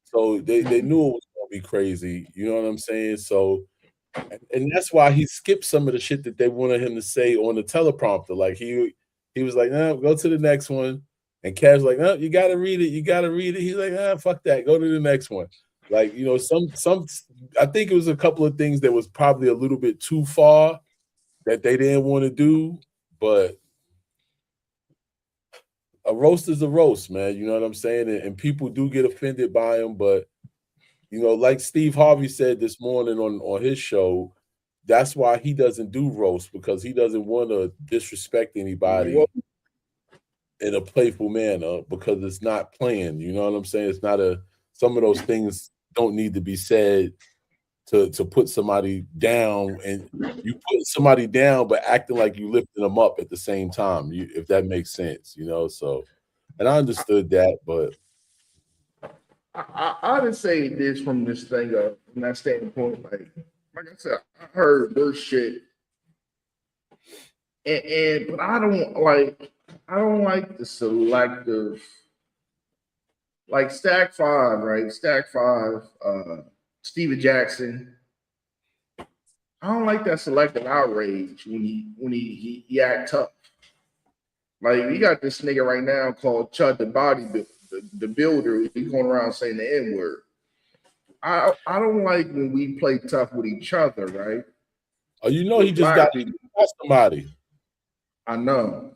So they knew it was gonna be crazy. You know what I'm saying? So and that's why he skipped some of the shit that they wanted him to say on the teleprompter. Like he was like, no, go to the next one. And Kev's like, no, you gotta read it. You gotta read it. He's like, fuck that. Go to the next one. Like, some I think it was a couple of things that was probably a little bit too far that they didn't want to do, but a roast is a roast, man. You know what I'm saying? And people do get offended by him, but like Steve Harvey said this morning on his show, that's why he doesn't do roast because he doesn't want to disrespect Well, anybody in a playful manner because it's not playing. You know what I'm saying? It's not a some of those things don't need to be said to put somebody down, and you put somebody down but acting like you lifting them up at the same time. If that makes sense. So, and I understood that, but I didn't say this from this thing from that standpoint. Like I said, I heard worse shit, and but I don't like the selective like Stack Five, right? Stack Five, Steven Jackson. I don't like that selective outrage when he act tough. Like we got this nigga right now called Chud the Body the Builder. He's going around saying the N word. I don't like when we play tough with each other, right? he With just got black people, somebody. I know.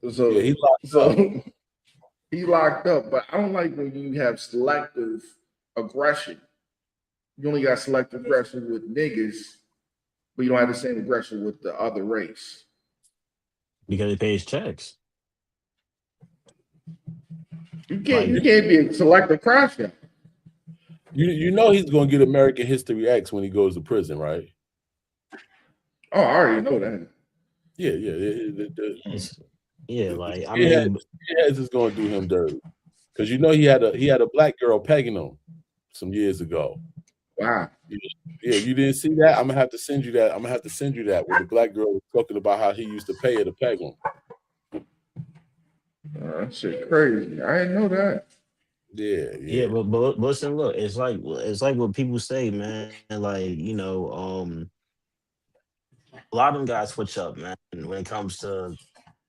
Yeah, So he locked up. so he locked up, but I don't like when you have selective aggression. You only got selective aggression with niggas, but you don't have the same aggression with the other race. because he pays checks You like can't be a selective crasher. He's gonna get American History X when he goes to prison, right? Oh, I already know that. Yeah. yeah like I Skinheads, mean skinheads is gonna do him dirty because he had a black girl pegging him some years ago. Wow. Yeah, you didn't see that. I'm gonna have to send you that. I'm gonna have to send you that where the black girl was talking about how he used to pay her to peg him. That shit crazy. I didn't know that. yeah, Yeah. but listen, look, it's like what people say, man. Like a lot of them guys switch up, man. When it comes to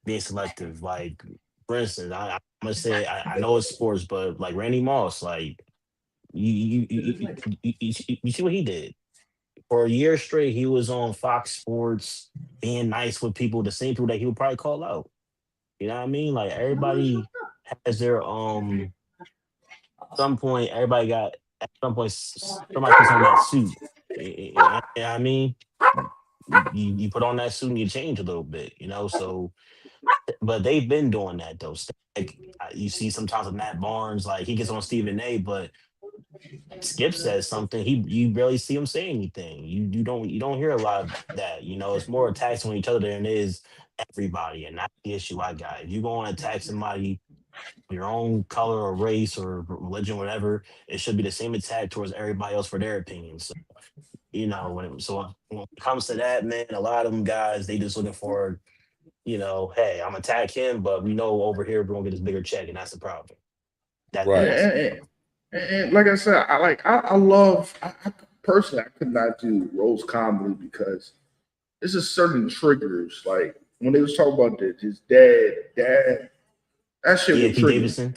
being selective, like for instance, I'm gonna say I know it's sports, but like Randy Moss, like you see what he did for a year straight. He was on Fox Sports being nice with people, the same people that he would probably call out. You know what I mean? Like everybody has their some point everybody got at some point somebody puts on that suit. You know what I mean? You put on that suit and you change a little bit, So, but they've been doing that though. Like you see sometimes with Matt Barnes, like he gets on Stephen A, but Skip says something, you barely see him say anything. You don't hear a lot of that. It's more attacks on each other than it is everybody, and that's the issue I got. If you go and attack somebody your own color or race or religion, whatever, it should be the same attack towards everybody else for their opinions. So, When it comes to that, man, a lot of them guys, they just looking for, hey, I'm gonna attack him, but we know over here we're gonna get this bigger check, and that's the problem. And, Right. That's like I said, I love personally I could not do Rose comedy because it's just certain triggers. Like when they was talking about his dad, that shit yeah, would Pete trigger me. Davidson.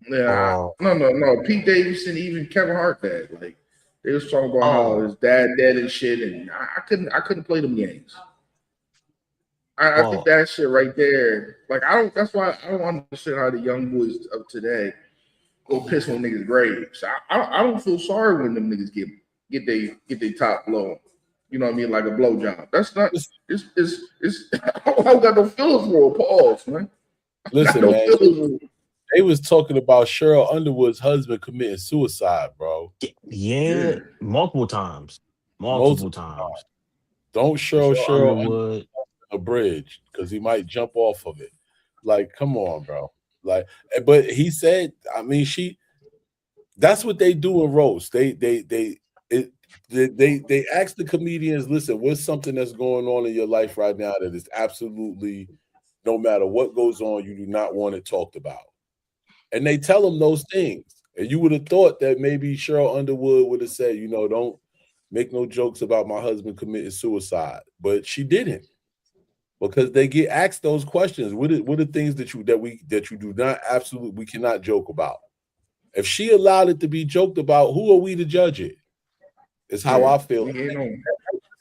Yeah, Oh, no. Pete Davidson, even Kevin Hart dad. Like they was talking about how oh, his dad dead and shit, and I couldn't play them games. I think oh, that shit right there, like I don't. That's why I don't understand how the young boys of today go piss on niggas' graves. I don't feel sorry when them niggas get they top blown. You know what I mean? Like a blowjob. That's not. It's I don't got no feelings for a pause, man. I got Listen, no man. feelings. They was talking about Cheryl Underwood's husband committing suicide, bro. yeah, Yeah, multiple times, Most multiple times. don't Michelle Cheryl Underwood Underwood. a bridge because he might jump off of it. Like, come on, bro. Like, but he said, I mean, that's what they do in roast. It, they ask the comedians, listen, what's something that's going on in your life right now that is absolutely no matter what goes on, you do not want it talked about. And they tell them those things. And you would have thought that maybe Cheryl Underwood would have said, don't make no jokes about my husband committing suicide. But she didn't because they get asked those questions. What are things that you do not absolutely we cannot joke about? If she allowed it to be joked about, who are we to judge it? Is how yeah. I feel, We ain't on.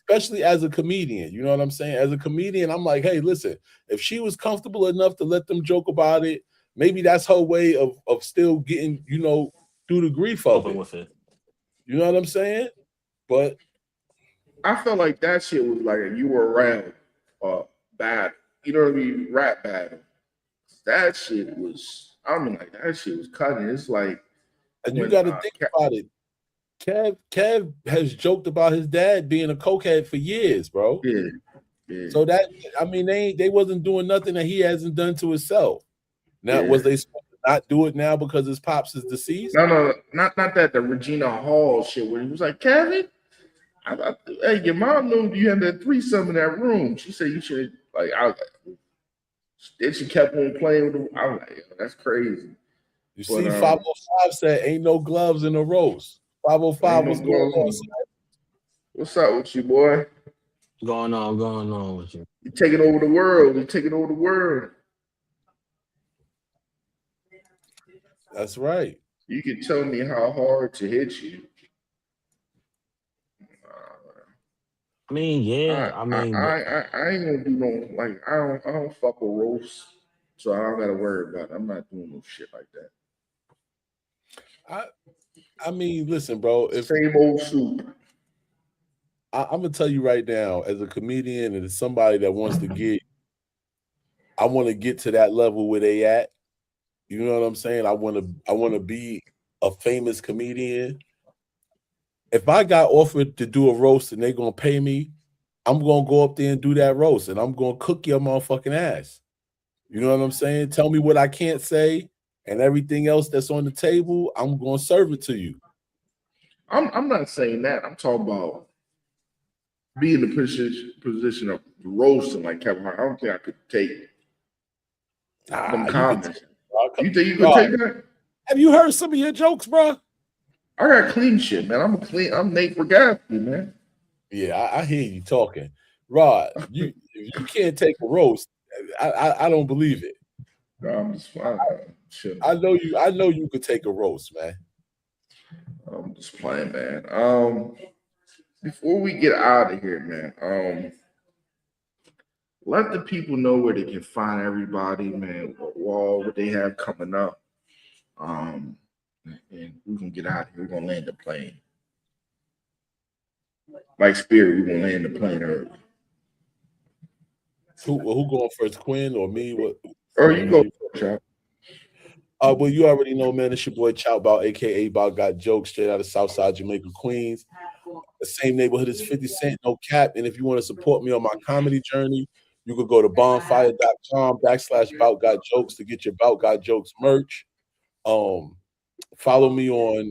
especially as a comedian. You know what I'm saying? As a comedian, I'm like, hey, listen, if she was comfortable enough to let them joke about it, maybe that's her way of still getting, through the grief of Open it. with it. You know what I'm saying? But I felt like that shit was like a you were around bad. You know what I mean? Rap battle. That shit was. I mean, like that shit was cutting. It's like and you when got to think about it. Kev has joked about his dad being a cokehead for years, bro. yeah, yeah. So that I mean, they wasn't doing nothing that he hasn't done to himself. Now, was Yeah. they supposed to not do it now because his pops is deceased? No, not that the Regina Hall shit where he was like, Kevin, hey, your mom knew you had that threesome in that room. She said you should like I was like, then she kept on playing with him. I was like, yo, that's crazy. You But see, 505 said ain't no gloves in the roast. ain't 505, no what's going on? gloves. What's up with you, boy? Going on with you. You taking over the world. You taking over the world. That's right. You can tell me how hard to hit you. I mean, yeah. I mean, but I ain't gonna do no like I don't fuck with roast, so I don't gotta worry about it. I'm not doing no shit like that. I I mean, listen, bro. If Same old soup. I'm gonna tell you right now, as a comedian and as somebody that wants to I want to get to that level where they at. You know what I'm saying? I want to be a famous comedian. If I got offered to do a roast and they gonna pay me, I'm gonna go up there and do that roast, and I'm gonna cook your motherfucking ass. You know what I'm saying? Tell me what I can't say, and everything else that's on the table, I'm gonna serve it to you. I'm not saying that. I'm talking about being in the position of roasting like Kevin Hart. I don't think I could take them You could take comments. it, You think you could bro. take that? Have you heard some of your jokes, bro? I got clean shit, man. I'm Nate Forgatsky, man. Yeah, I hear you talking, Rod. You can't take a roast. I don't believe it. No, I'm just fine. I know you could take a roast, man. I'm just playing, man. Before we get out of here, man, let the people know where they can find everybody, man, what they have coming up. Um, and we're gonna get out of here. We're gonna land the plane. Like Spirit, we're gonna land the plane early. Who going first, Quinn or me? What? Or you go, Chuck. Well, you already know, man. It's your boy Chow Bout, aka Bout Got Jokes, straight out of Southside Jamaica, Queens. The same neighborhood as 50 Cent, no cap. And if you want to support me on my comedy journey, you could go to bonfire.com/Bout Got Jokes to get your Bout Got Jokes merch. Follow me on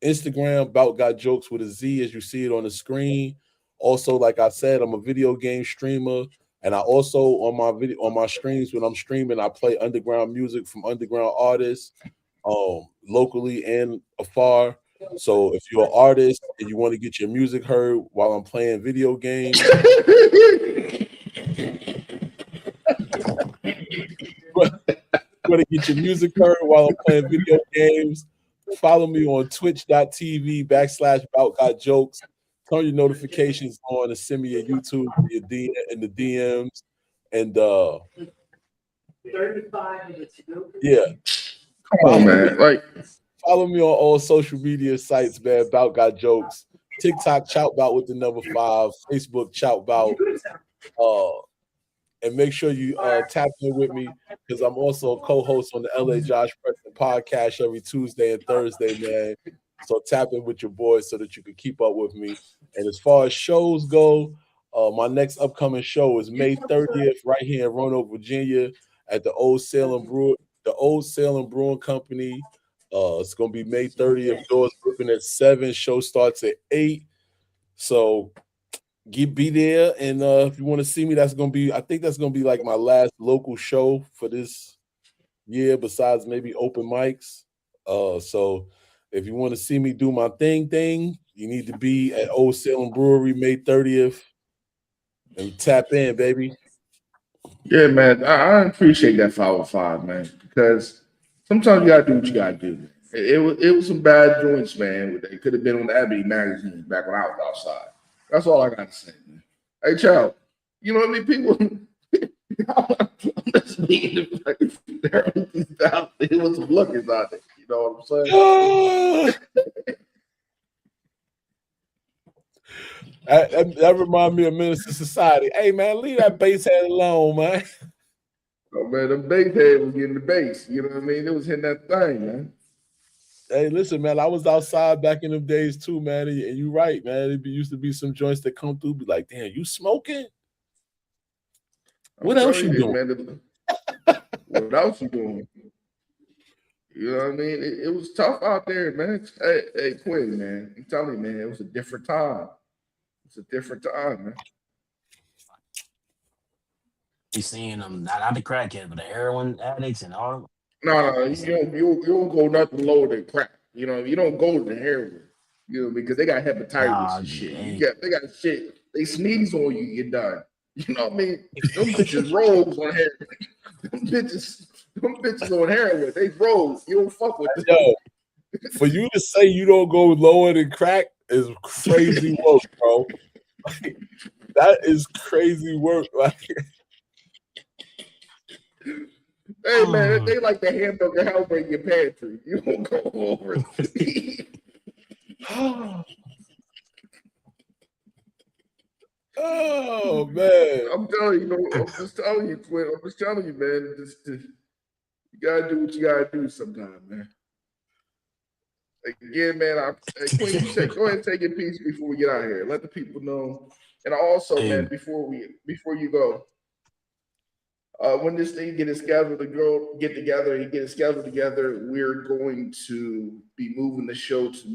Instagram, About Got Jokes with a Z, as you see it on the screen. Also, like I said, I'm a video game streamer, and I also on my streams when I'm streaming, I play underground music from underground artists, locally and afar. So if you're an artist and you want to get your music heard while I'm playing video games, want to get your music heard while I'm playing video games, follow me on twitch.tv/Bout Got Jokes. Turn your notifications on and send me a YouTube your DM in the DMs. And yeah, Come on, man. Like, follow me on all social media sites, man. Bout Got Jokes. TikTok, Chout Bout with the number 5. Facebook, Chout Bout. And make sure you tap in with me because I'm also a co-host on the LA Josh Preston podcast every Tuesday and Thursday, man. So tap in with your boys so that you can keep up with me. And as far as shows go, my next upcoming show is May 30th right here in Roanoke, Virginia at the Old Salem Brewing Company. It's gonna be May 30th. Doors open at 7. Show starts at 8. So be there, and if you want to see me, I think that's gonna be like my last local show for this year, besides maybe open mics. So if you want to see me do my thing, you need to be at Old Salem Brewery May 30th and tap in, baby. yeah, man, I appreciate that 505, man, because sometimes you gotta do what you gotta do. It was some bad joints, man. They could have been on the Abbey magazine back when I was outside. That's all I gotta say, man. Hey, child, you know what I mean? People, I'm just being like, it was some lookers out there. You know what I'm saying? That remind me of Minister Society. Hey man, leave that bass head alone, man. Oh man, the bass head was getting the bass. You know what I mean? It was hitting that thing, man. Hey, listen, man, I was outside back in them days too, man. And you're right, man. Used to be some joints that come through, be like, damn, you smoking? What else you doing? Man, what else you doing? You know what I mean? It was tough out there, man. Hey, Quinn, man. I'm telling you, man, it was a different time. It's a different time, man. You seeing them, not the crackheads, but the heroin addicts and all. No, you don't go nothing lower than crack. You know, you don't go to heroin. You know, because they got hepatitis and shit. They got shit. They sneeze on you, you're done. You know what I mean? Them bitches rolls on heroin. Them bitches on heroin. They rolls. You don't fuck with them. Yo, for you to say you don't go lower than crack is crazy work, bro. That is crazy work. Hey man, they like the hamburger helper in your pantry. You don't go over it. Oh man, I'm telling you, I'm just telling you, Quinn. I'm just telling you, man. You gotta do what you gotta do sometime, man. Again, man, Quinn, go ahead and take your piece before we get out of here. Let the people know. And also, man, before you go, when this thing get scheduled together, we're going to be moving the show to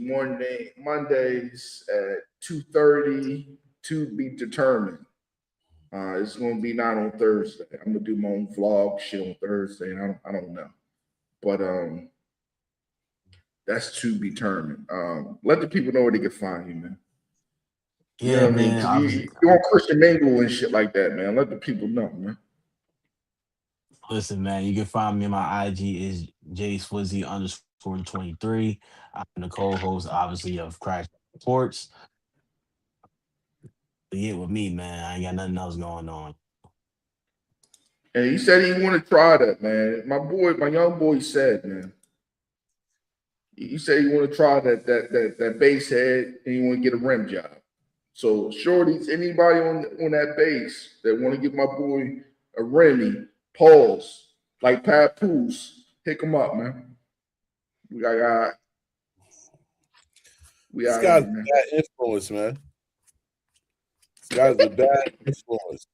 Mondays at 2:30 to be determined. It's going to be not on Thursday. I'm gonna do my own vlog shit on Thursday. And I don't know, but that's to be determined. Let the people know where they can find you, man. Yeah, you know what man. I mean? You want Christian Mingle and shit like that, man. Let the people know, man. Listen, man, you can find me on my IG is jswizzy_23. I'm the co-host, obviously, of Crash Sports. Yeah, with me, man. I ain't got nothing else going on. And he said he want to try that, man. My young boy said, man. He said he want to try that base head and he want to get a rim job. So, shorties, anybody on that base that want to give my boy a Remy, pause, like Pat Poos, pick him up, man. We got. This guy's a bad influence, man. This guy's a bad influence.